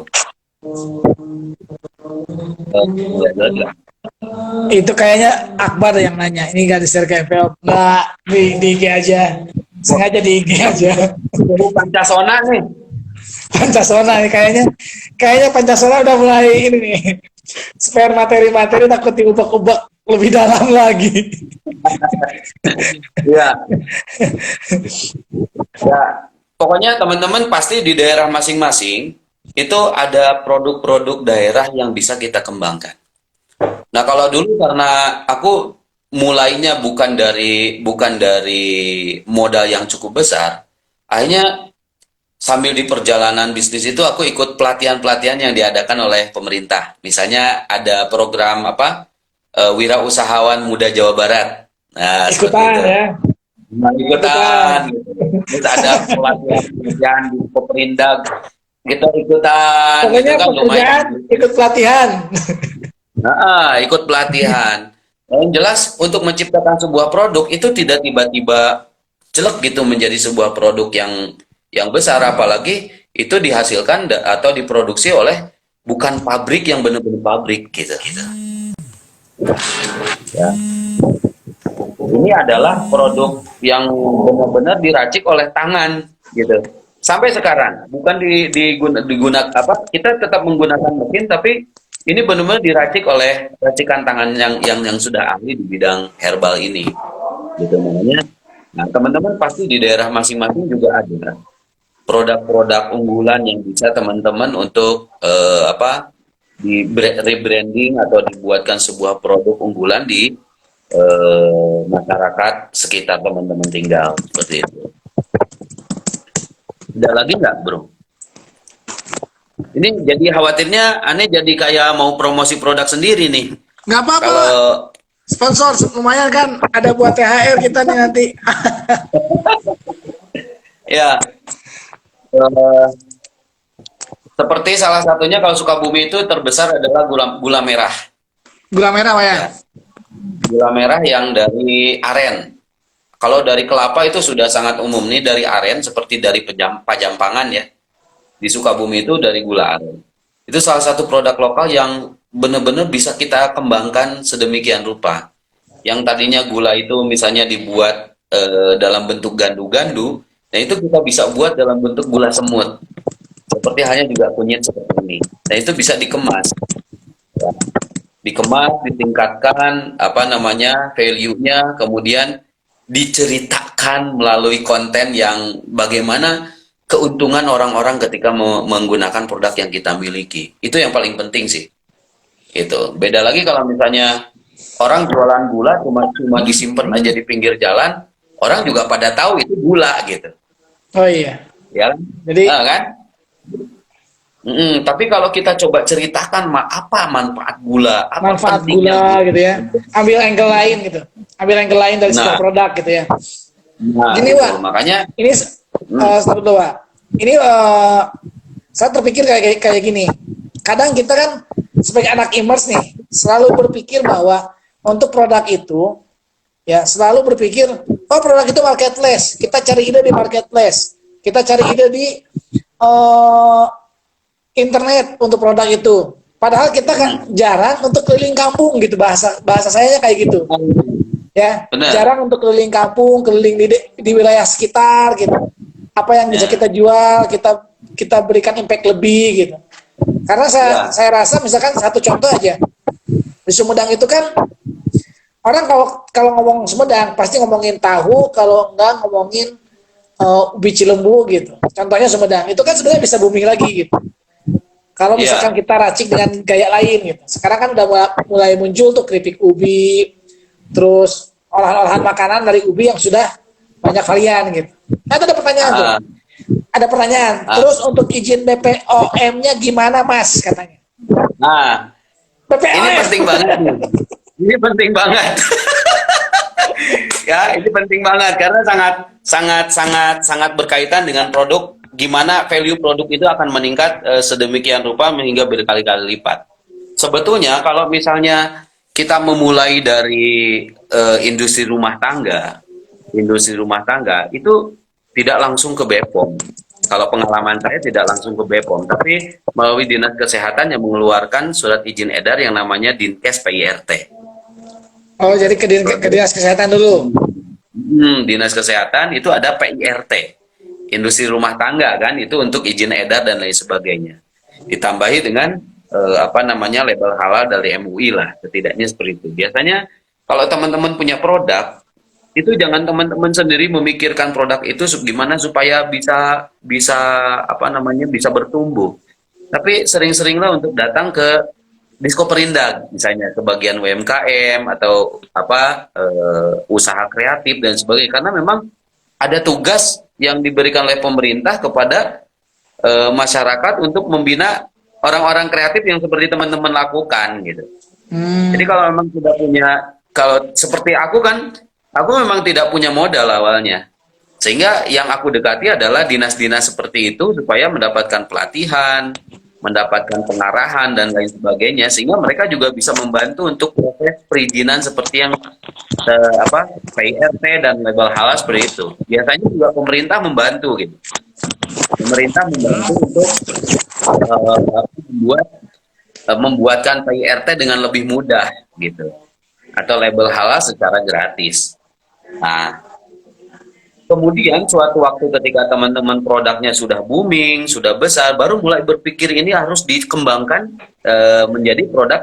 Ya, jelas lah. itu kayaknya Akbar yang nanya. Ini nggak di share ke FL, nggak di IG aja. Sengaja di IG aja. Ini Pancasona nih. Pancasona nih kayaknya Pancasona udah mulai ini nih. Spare materi-materi takut diubah-ubah lebih dalam lagi. Ya, ya. Pokoknya teman-teman pasti di daerah masing-masing itu ada produk-produk daerah yang bisa kita kembangkan. Nah, kalau dulu karena aku mulainya bukan dari modal yang cukup besar, akhirnya sambil di perjalanan bisnis itu aku ikut pelatihan-pelatihan yang diadakan oleh pemerintah. Misalnya ada program apa Wirausahawan Muda Jawa Barat. Nah, seperti Ikutan itu. ya. Nah, Ikutan. ikutan gitu. Terus ada pelatihan-pelatihan di Pemerindah kita ikutan gitu Pokoknya kan lumayan. pekerjaan ikut pelatihan. Nah, ikut pelatihan. Yang jelas untuk menciptakan sebuah produk itu tidak tiba-tiba jelek gitu menjadi sebuah produk yang besar apalagi itu dihasilkan atau diproduksi oleh bukan pabrik yang benar-benar pabrik gitu. Ya. Ini adalah produk yang benar-benar diracik oleh tangan gitu. Sampai sekarang bukan digunakan apa kita tetap menggunakan mesin tapi ini benar-benar diracik oleh racikan tangan yang sudah ahli di bidang herbal ini gitu namanya. Nah, teman-teman pasti di daerah masing-masing juga ada produk-produk unggulan yang bisa teman-teman untuk apa di rebranding atau dibuatkan sebuah produk unggulan di masyarakat sekitar teman-teman tinggal seperti itu. Ada lagi nggak, bro? Ini jadi khawatirnya aneh jadi kayak mau promosi produk sendiri nih. Nggak apa-apa. Kalau Sponsor lumayan kan ada buat THR kita nih nanti. ya eh, seperti salah satunya kalau Sukabumi itu terbesar adalah gula merah. Gula merah Pak ya. Ya, gula merah yang dari aren. Kalau dari kelapa itu sudah sangat umum nih dari aren seperti dari Pajampangan ya. Di Sukabumi itu dari gula aren. Itu salah satu produk lokal yang benar-benar bisa kita kembangkan sedemikian rupa. Yang tadinya gula itu misalnya dibuat dalam bentuk gandu-gandu, nah itu kita bisa buat dalam bentuk gula semut. Seperti halnya juga kunyit seperti ini. Nah itu bisa dikemas, ya. Dikemas, ditingkatkan apa namanya value-nya, kemudian diceritakan melalui konten yang bagaimana keuntungan orang-orang ketika menggunakan produk yang kita miliki. Itu yang paling penting sih. Itu. Beda lagi kalau misalnya orang jualan gula cuma cuma disimpan aja di pinggir jalan, orang juga pada tahu itu gula gitu. Oh iya. Ya. Jadi Nah, kan? Tapi kalau kita coba ceritakan apa manfaat gula, apa manfaat pentingnya gula gula. gitu ya. Ambil angle lain gitu. Ambil angle lain dari sebuah Nah, produk gitu ya. Gini itu Wak, makanya ini hmm, satu dua. Ini saya terpikir kayak gini. Kadang kita kan sebagai anak e-commerce nih selalu berpikir bahwa untuk produk itu ya selalu berpikir oh produk itu marketplace. Kita cari ide di marketplace. Kita cari ide di eh, internet untuk produk itu. Padahal kita kan jarang untuk keliling kampung gitu bahasa bahasa saya kayak gitu ya benar. jarang untuk keliling kampung keliling di wilayah sekitar gitu apa yang bisa Ya, kita jual kita kita berikan impact lebih gitu karena ya, saya rasa misalkan satu contoh aja di Sumedang itu kan orang kalau kalau ngomong Sumedang pasti ngomongin tahu kalau enggak ngomongin ubi cilembu gitu contohnya Sumedang itu kan sebenarnya bisa booming lagi gitu kalau misalkan ya, kita racik dengan gaya lain gitu sekarang kan udah mulai muncul tuh keripik ubi terus olahan-olahan makanan dari ubi yang sudah banyak varian gitu. Nah, itu ada pertanyaan tuh. ah, Ada pertanyaan. ah. Terus untuk izin BPOM-nya gimana, Mas? Katanya. Nah, ini BPOM. penting banget nih. Ini penting banget. Ya, ini penting banget karena sangat sangat sangat sangat berkaitan dengan produk gimana value produk itu akan meningkat sedemikian rupa hingga berkali-kali lipat. Sebetulnya kalau misalnya kita memulai dari industri rumah tangga itu tidak langsung ke BPOM. Kalau pengalaman saya tidak langsung ke BPOM, tapi melalui Dinas Kesehatan yang mengeluarkan surat izin edar yang namanya Dinkes PIRT. Oh, jadi ke dinas kesehatan dulu. Dinas Kesehatan itu ada PIRT, industri rumah tangga kan, itu untuk izin edar dan lain sebagainya. Ditambahi dengan apa namanya label halal dari MUI lah, setidaknya seperti itu. Biasanya kalau teman-teman punya produk, itu jangan teman-teman sendiri memikirkan produk itu gimana supaya bisa bisa apa namanya bisa bertumbuh. Tapi sering-seringlah untuk datang ke Diskoperindag misalnya ke bagian UMKM atau apa usaha kreatif dan sebagainya karena memang ada tugas yang diberikan oleh pemerintah kepada masyarakat untuk membina orang-orang kreatif yang seperti teman-teman lakukan gitu. Jadi Hmm. kalau memang tidak punya kalau seperti aku kan aku memang tidak punya modal awalnya. Sehingga yang aku dekati adalah dinas-dinas seperti itu supaya mendapatkan pelatihan, mendapatkan pengarahan dan lain sebagainya sehingga mereka juga bisa membantu untuk proses perizinan seperti yang apa PIRT dan label halal seperti itu. Biasanya juga pemerintah membantu gitu. Pemerintah membantu untuk membuat membuatkan PIRT dengan lebih mudah gitu atau label halal secara gratis. Nah, kemudian suatu waktu ketika teman-teman produknya sudah booming, sudah besar, baru mulai berpikir ini harus dikembangkan menjadi produk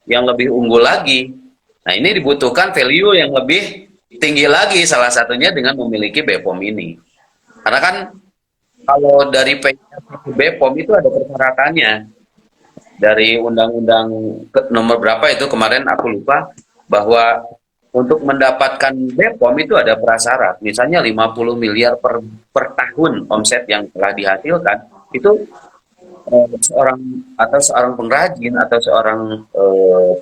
yang lebih unggul lagi. Nah, ini dibutuhkan value yang lebih tinggi lagi, salah satunya dengan memiliki BPOM ini. Karena kan kalau dari BPOM itu ada persyaratannya. Dari undang-undang nomor berapa itu kemarin aku lupa bahwa untuk mendapatkan BPOM itu ada prasyarat, misalnya 50 miliar per tahun omset yang telah dihasilkan, itu seorang atau seorang pengrajin atau seorang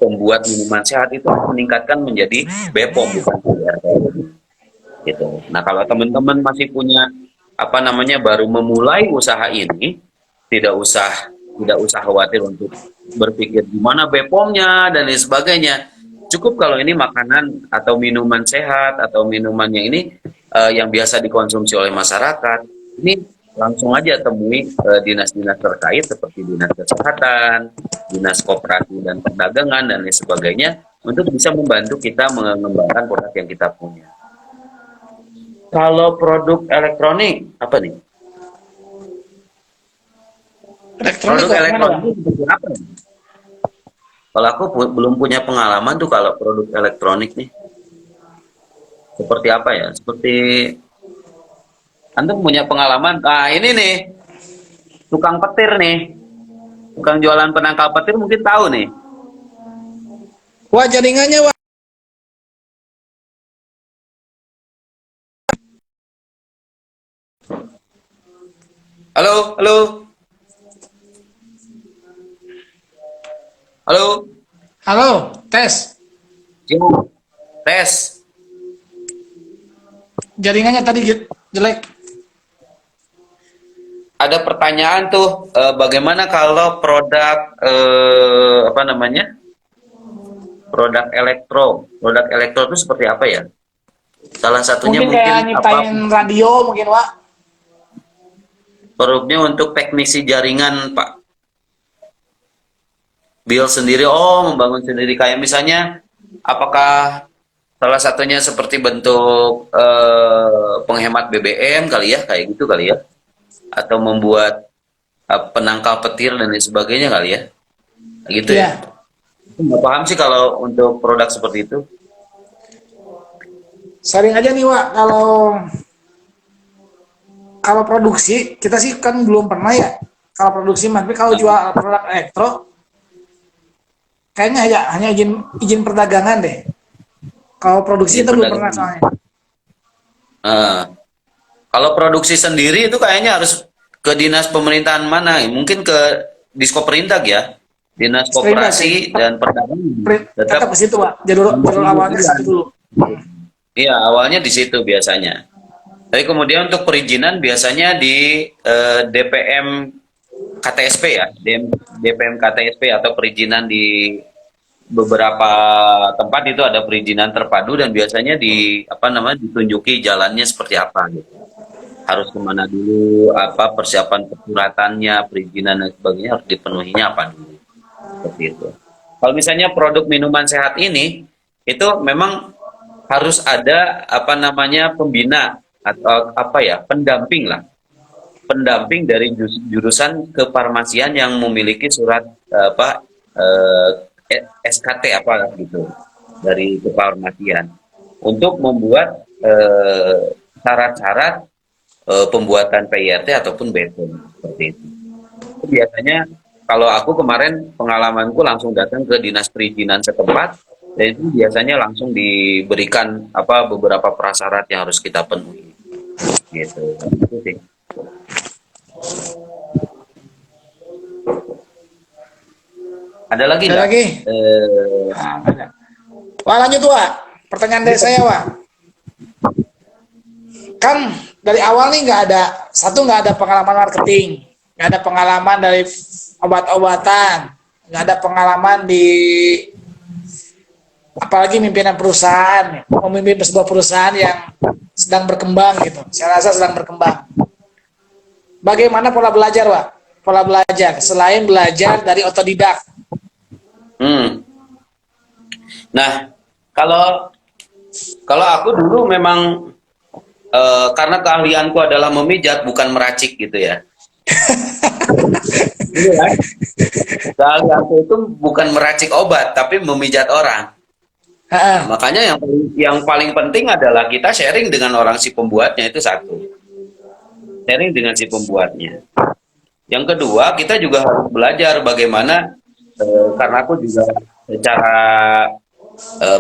pembuat minuman sehat itu meningkatkan menjadi BPOM bukan PRT gitu. Nah, kalau teman-teman masih punya apa namanya baru memulai usaha ini, tidak usah tidak usah khawatir untuk berpikir gimana BPOM-nya dan lain sebagainya. Cukup kalau ini makanan atau minuman sehat atau minuman yang ini yang biasa dikonsumsi oleh masyarakat. Ini langsung aja temui dinas-dinas terkait seperti dinas kesehatan, dinas koperasi dan perdagangan dan lain sebagainya untuk bisa membantu kita mengembangkan produk yang kita punya. Kalau produk elektronik apa nih? Elektronik Produk kok gimana, Pak? elektronik seperti apa nih? Kalau aku belum punya pengalaman tuh kalau produk elektronik nih. Seperti apa ya? Seperti antum punya pengalaman? Ah ini nih, tukang petir nih, tukang jualan penangkal petir mungkin tahu nih. Wah, jaringannya, Wak. Halo, halo, halo. Halo, tes. Ya, tes. Jaringannya tadi jelek. Ada pertanyaan tuh, bagaimana kalau produk apa namanya? Produk elektro itu seperti apa ya? Salah satunya Mungkin kayak mungkin apa? nyiptain radio mungkin, Wak. Produknya untuk teknisi jaringan, Pak. Build sendiri, oh membangun sendiri kayak misalnya, apakah salah satunya seperti bentuk penghemat BBM kali ya, kayak gitu kali ya, atau membuat penangkal petir dan lain sebagainya kali ya, gitu ya. Iya. Nggak paham sih kalau untuk produk seperti itu. Sharing aja nih, Wak. Kalau produksi kita sih kan belum pernah ya. Kalau produksi, tapi kalau jual produk elektro kayaknya hanya izin izin perdagangan deh. Kalau produksi Izin itu belum pernah perdagangan. soalnya. Nah, kalau produksi sendiri itu kayaknya harus ke dinas pemerintahan mana? Mungkin ke Diskoperindag ya, dinas Sprindak sih. koperasi dan perdagangan. Tetap Tetap ke situ, Pak. Jalur awalnya ke situ dulu. iya, awalnya di situ biasanya. Tapi kemudian untuk perizinan biasanya di DPM KTSP ya, DPM KTSP atau perizinan di beberapa tempat itu ada perizinan terpadu dan biasanya di apa namanya ditunjuki jalannya seperti apa gitu. Harus kemana dulu, apa persiapan persyaratannya, perizinan dan sebagainya harus dipenuhinya apa dulu. Seperti itu. Kalau misalnya produk minuman sehat ini itu memang harus ada apa namanya pembina atau apa ya pendamping lah, pendamping dari jurusan kefarmasian yang memiliki surat apa SKT apa gitu dari kefarmasian untuk membuat syarat-syarat pembuatan PIRT ataupun BPOM seperti itu. Biasanya kalau aku kemarin pengalamanku langsung datang ke dinas perizinan setempat dan itu biasanya langsung diberikan apa beberapa prasyarat yang harus kita penuhi gitu. Itu sih. Ada lagi Ada nggak? lagi? Nah, ada. Wah, lanjut, Wak. Pertanyaan dari saya, Wak. Kan dari awal nih nggak ada pengalaman marketing, nggak ada pengalaman dari obat-obatan, nggak ada pengalaman di apalagi pimpinan perusahaan, memimpin sebuah perusahaan yang sedang berkembang gitu. Saya rasa sedang berkembang. Bagaimana pola belajar, Wak? Pola belajar selain belajar dari otodidak. Hmm. Nah, kalau kalau aku dulu memang karena keahlianku adalah memijat bukan meracik gitu ya. Iya kan? Keahlianku itu bukan meracik obat tapi memijat orang. Makanya yang paling penting adalah kita sharing dengan orang si pembuatnya itu satu. Sharing dengan si pembuatnya. Yang kedua, kita juga harus belajar bagaimana karena aku juga secara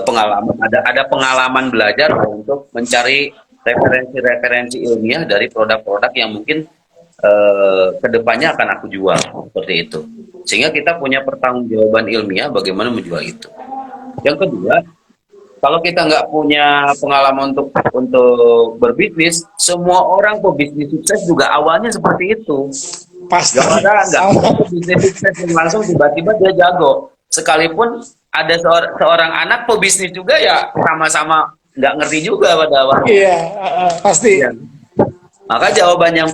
pengalaman ada pengalaman belajar untuk mencari referensi-referensi ilmiah dari produk-produk yang mungkin kedepannya akan aku jual seperti itu. Sehingga kita punya pertanggungjawaban ilmiah bagaimana menjual itu. Yang kedua, kalau kita nggak punya pengalaman untuk berbisnis, semua orang pebisnis sukses juga awalnya seperti itu. Pasti. Gak ada bisnis sukses yang langsung tiba-tiba dia jago. Sekalipun ada seorang anak pebisnis juga ya sama-sama nggak ngerti juga pada awalnya. Iya, pasti. Ya. Maka jawaban yang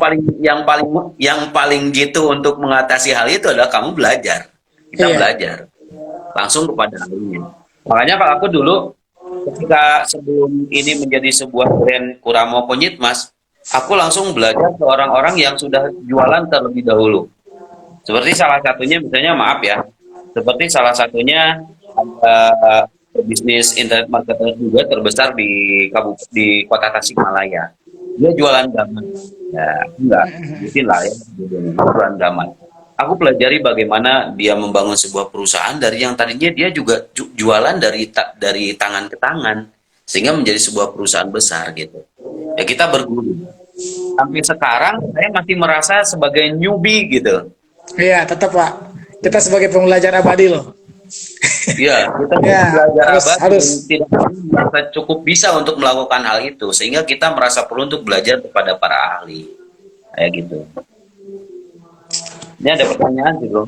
paling gitu untuk mengatasi hal itu adalah kamu belajar. Kita Iya. belajar langsung kepada ahlinya. Makanya kalau aku dulu ketika sebelum ini menjadi sebuah brand Kuramo Kunyit Mas, aku langsung belajar ke orang-orang yang sudah jualan terlebih dahulu. Seperti salah satunya misalnya maaf ya, seperti salah satunya ada bisnis internet marketer juga terbesar di kota Tasikmalaya. Dia jualan gaman. Ya, enggak, mungkin lah ya, dia jualan gaman. Aku pelajari bagaimana dia membangun sebuah perusahaan dari yang tadinya dia juga jualan dari tangan ke tangan sehingga menjadi sebuah perusahaan besar gitu. Ya kita berguru. Sampai sekarang saya masih merasa sebagai newbie gitu. Iya, tetap Pak. Kita sebagai pembelajar abadi loh. Ya, kita Ya, belajar harus abadi harus. dan tidak merasa cukup bisa untuk melakukan hal itu, sehingga kita merasa perlu untuk belajar kepada para ahli, kayak gitu. Ini ada pertanyaan sih bro.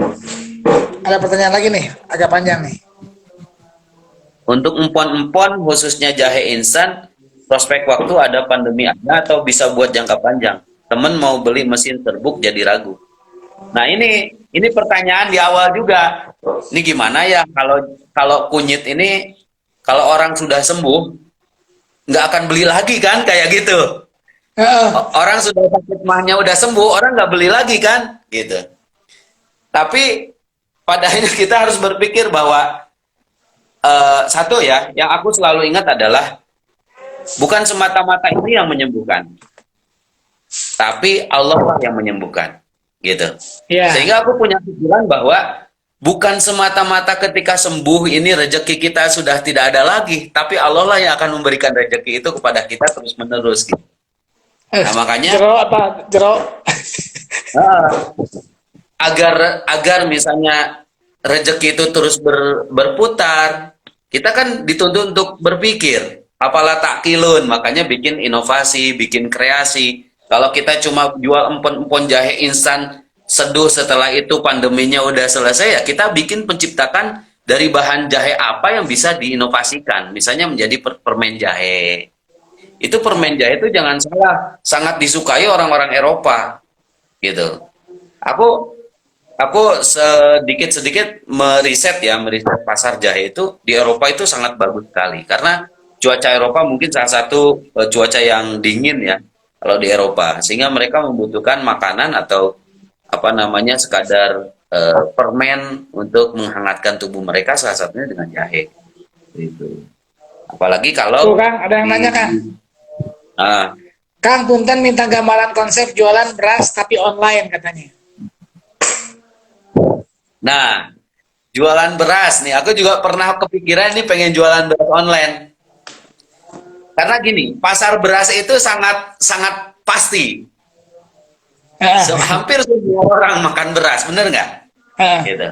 Ada pertanyaan lagi nih, agak panjang nih. Untuk empon-empon khususnya jahe instan, prospek waktu ada pandemi ada atau bisa buat jangka panjang? Temen mau beli mesin serbuk jadi ragu. Nah ini pertanyaan di awal juga. Ini gimana ya kalau kalau kunyit ini kalau orang sudah sembuh nggak akan beli lagi kan kayak gitu. Heeh. Orang sudah sakit mahnya udah sembuh, orang nggak beli lagi kan gitu. Tapi pada akhirnya kita harus berpikir bahwa satu ya, yang aku selalu ingat adalah bukan semata-mata ini yang menyembuhkan, tapi Allah lah yang menyembuhkan, gitu. Iya. Sehingga aku punya pikiran bahwa bukan semata-mata ketika sembuh ini rezeki kita sudah tidak ada lagi, tapi Allah lah yang akan memberikan rezeki itu kepada kita terus menerus. Gitu. Nah makanya Jero apa? Jero. ah, agar misalnya rezeki itu terus berputar, kita kan dituntut untuk berpikir, apalah takkilun, makanya bikin inovasi, bikin kreasi. Kalau kita cuma jual empon-empon jahe instan seduh setelah itu pandeminya udah selesai ya kita bikin penciptakan dari bahan jahe apa yang bisa diinovasikan, misalnya menjadi permen jahe. Itu permen jahe itu jangan salah, sangat disukai orang-orang Eropa, gitu. Aku Aku sedikit-sedikit meriset pasar jahe itu di Eropa itu sangat bagus sekali karena cuaca Eropa mungkin salah satu cuaca yang dingin ya kalau di Eropa sehingga mereka membutuhkan makanan atau apa namanya sekadar permen untuk menghangatkan tubuh mereka salah satunya dengan jahe itu. Apalagi Tuh kalau Kang, ada yang nanya Kang. ah, Kang Punten minta gambaran konsep jualan beras tapi online katanya. nah jualan beras nih aku juga pernah kepikiran nih pengen jualan beras online. Karena gini, pasar beras itu sangat sangat pasti. Hampir semua orang makan beras, bener nggak? Gitu.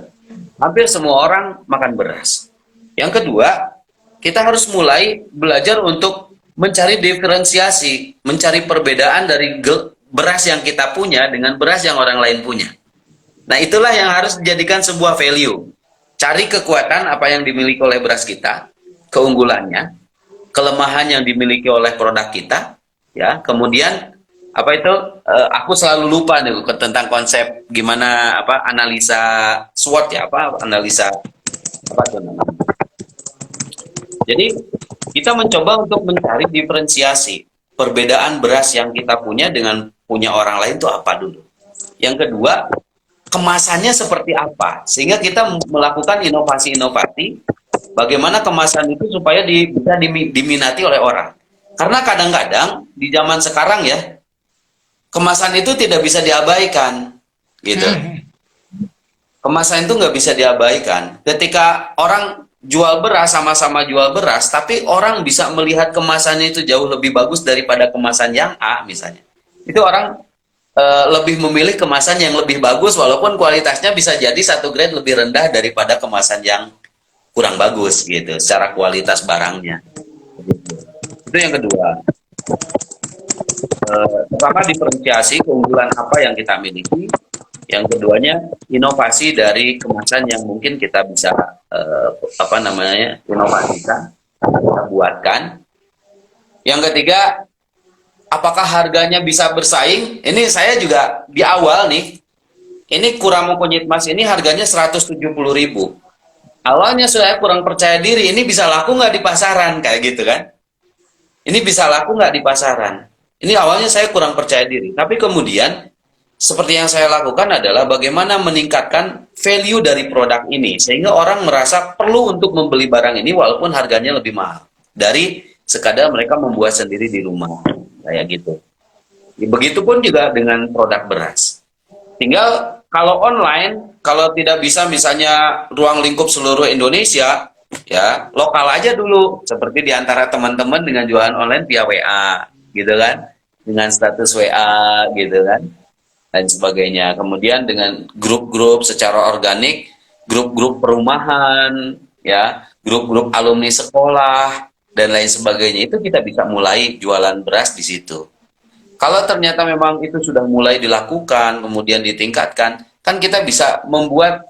Hampir semua orang makan beras. Yang kedua, kita harus mulai belajar untuk mencari diferensiasi, mencari perbedaan dari beras yang kita punya dengan beras yang orang lain punya. Nah, itulah yang harus dijadikan sebuah value. Cari kekuatan apa yang dimiliki oleh beras kita, keunggulannya, kelemahan yang dimiliki oleh produk kita, ya. Kemudian apa itu? Aku selalu lupa nih tentang konsep gimana apa analisa SWOT ya, apa analisa apa itu namanya. Jadi kita mencoba untuk mencari diferensiasi perbedaan beras yang kita punya dengan punya orang lain itu apa dulu. Yang kedua, kemasannya seperti apa sehingga kita melakukan inovasi-inovasi bagaimana kemasan itu supaya bisa diminati oleh orang. Karena kadang-kadang di zaman sekarang ya, kemasan itu tidak bisa diabaikan, gitu. Kemasan itu nggak bisa diabaikan. Ketika orang jual beras, sama-sama jual beras, tapi orang bisa melihat kemasannya itu jauh lebih bagus daripada kemasan yang A misalnya. Itu orang lebih memilih kemasan yang lebih bagus, walaupun kualitasnya bisa jadi satu grade lebih rendah daripada kemasan yang kurang bagus gitu secara kualitas barangnya. Itu yang kedua. Pertama diferensiasi keunggulan apa yang kita miliki. Yang keduanya inovasi dari kemasan yang mungkin kita bisa apa namanya inovasikan, kita buatkan. Yang ketiga apakah harganya bisa bersaing? Ini saya juga di awal nih, ini Kuramo kunyit mas ini harganya 170.000. Awalnya saya kurang percaya diri, ini bisa laku nggak di pasaran kayak gitu kan? Ini bisa laku nggak di pasaran? Ini awalnya saya kurang percaya diri, tapi kemudian seperti yang saya lakukan adalah bagaimana meningkatkan value dari produk ini sehingga orang merasa perlu untuk membeli barang ini walaupun harganya lebih mahal dari sekadar mereka membuat sendiri di rumah kayak gitu. Begitupun juga dengan produk beras. Tinggal kalau online, kalau tidak bisa misalnya ruang lingkup seluruh Indonesia, ya lokal aja dulu. Seperti di antara teman-teman dengan jualan online via WA, gitu kan? Dengan status WA, gitu kan? Dan sebagainya. Kemudian dengan grup-grup secara organik, grup-grup perumahan, ya, grup-grup alumni sekolah, dan lain sebagainya. Itu kita bisa mulai jualan beras di situ. Kalau ternyata memang itu sudah mulai dilakukan, kemudian ditingkatkan, kan kita bisa membuat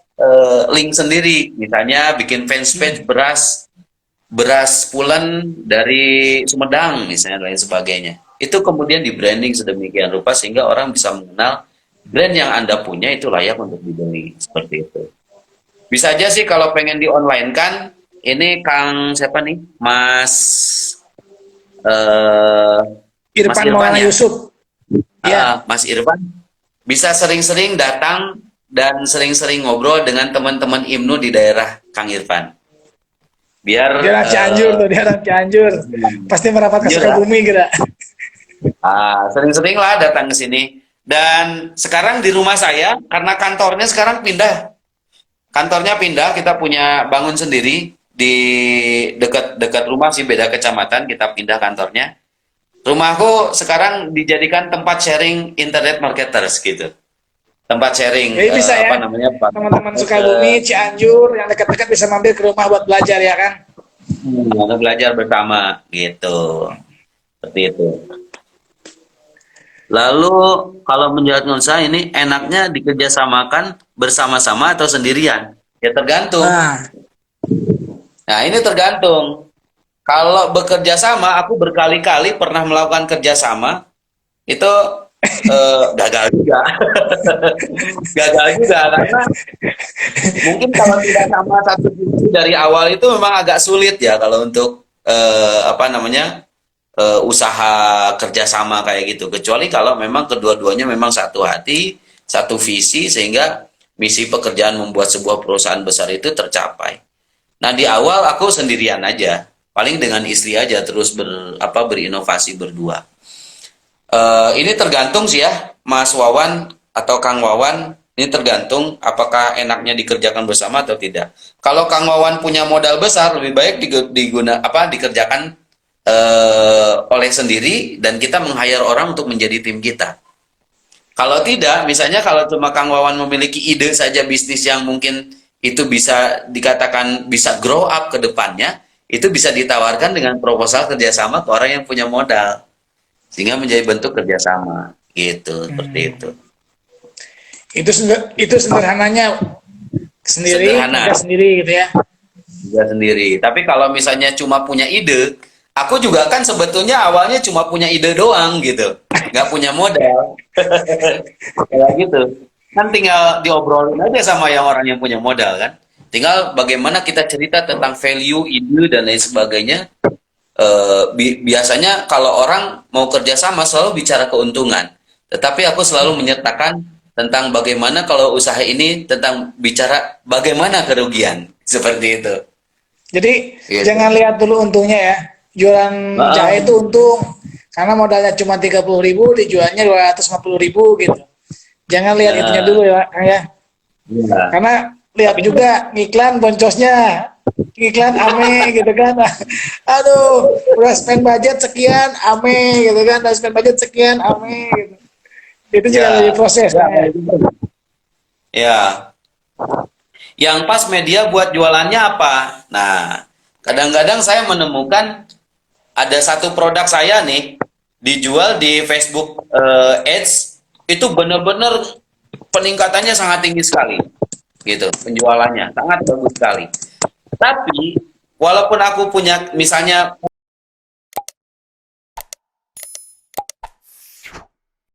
link sendiri, misalnya bikin fanspage beras beras pulen dari Sumedang, misalnya lain sebagainya. Itu kemudian di branding sedemikian rupa sehingga orang bisa mengenal brand yang Anda punya itu layak untuk dibeli, seperti itu. Bisa aja sih kalau pengen di online kan, ini Kang siapa nih, eh, Mas Irfan Irfan Maulana ya. Yusuf. Ya, Mas Irfan bisa sering-sering datang dan sering-sering ngobrol dengan teman-teman IMNU di daerah Kang Irfan. Biar dia orang Cianjur tuh, dia orang Cianjur. Pasti merapat ke jujur ya, Sukabumi kira. sering-sering lah datang ke sini. Dan sekarang di rumah saya, karena kantornya sekarang pindah. Kantornya pindah, kita punya bangun sendiri di dekat-dekat rumah sih, beda kecamatan, kita pindah kantornya. Rumahku sekarang dijadikan tempat sharing internet marketers gitu. Tempat sharing Jadi bisa apa ya, namanya? teman-teman Sukabumi, Cianjur, yang dekat-dekat bisa mampir ke rumah buat belajar ya kan? Belajar bersama gitu. Seperti itu. Lalu kalau menjalankan usaha ini enaknya dikerjasamakan bersama-sama atau sendirian? Ya tergantung. Nah, Nah ini tergantung. Kalau bekerja sama, aku berkali-kali pernah melakukan kerjasama itu gagal juga. Gagal juga karena mungkin kalau tidak sama satu visi dari awal itu memang agak sulit ya kalau untuk apa namanya usaha kerjasama kayak gitu. Kecuali kalau memang kedua-duanya memang satu hati, satu visi sehingga misi pekerjaan membuat sebuah perusahaan besar itu tercapai. Nah di awal aku sendirian aja, paling dengan istri aja terus berinovasi berdua. Ini tergantung sih ya, Mas Wawan atau Kang Wawan. Ini tergantung apakah enaknya dikerjakan bersama atau tidak. Kalau Kang Wawan punya modal besar, lebih baik dikerjakan oleh sendiri dan kita meng-hire orang untuk menjadi tim kita. Kalau tidak, misalnya kalau cuma Kang Wawan memiliki ide saja bisnis yang mungkin itu bisa dikatakan bisa grow up ke depannya, itu bisa ditawarkan dengan proposal kerjasama ke orang yang punya modal sehingga menjadi bentuk kerjasama gitu, seperti itu. itu sederhananya sendiri, Sederhana, kerja sendiri gitu ya. juga sendiri. Tapi kalau misalnya cuma punya ide, aku juga kan sebetulnya awalnya cuma punya ide doang gitu, nggak punya modal. Kayak gitu. Kan tinggal diobrolin aja sama yang orang yang punya modal kan. Tinggal bagaimana kita cerita tentang value, ide dan lain sebagainya. Biasanya kalau orang mau kerjasama selalu bicara keuntungan, tetapi aku selalu menyertakan tentang bagaimana kalau usaha ini tentang bicara bagaimana kerugian seperti itu. Jadi Gitu. jangan lihat dulu untungnya ya. Jualan jahe itu untung karena modalnya cuma 30.000, dijualnya 250.000 gitu. Jangan lihat itunya dulu ya, Kang ya. Ya. Karena lihat juga iklan boncosnya, iklan ame gitu kan. Aduh, udah spend budget sekian ame gitu kan, udah spend budget sekian ame gitu. Itu juga Ya. dari proses Ya. kan ya. Ya. Yang pas media buat jualannya apa? Nah, kadang-kadang saya menemukan ada satu produk saya nih dijual di Facebook Ads itu benar-benar peningkatannya sangat tinggi sekali, gitu penjualannya sangat bagus sekali. Tapi walaupun aku punya misalnya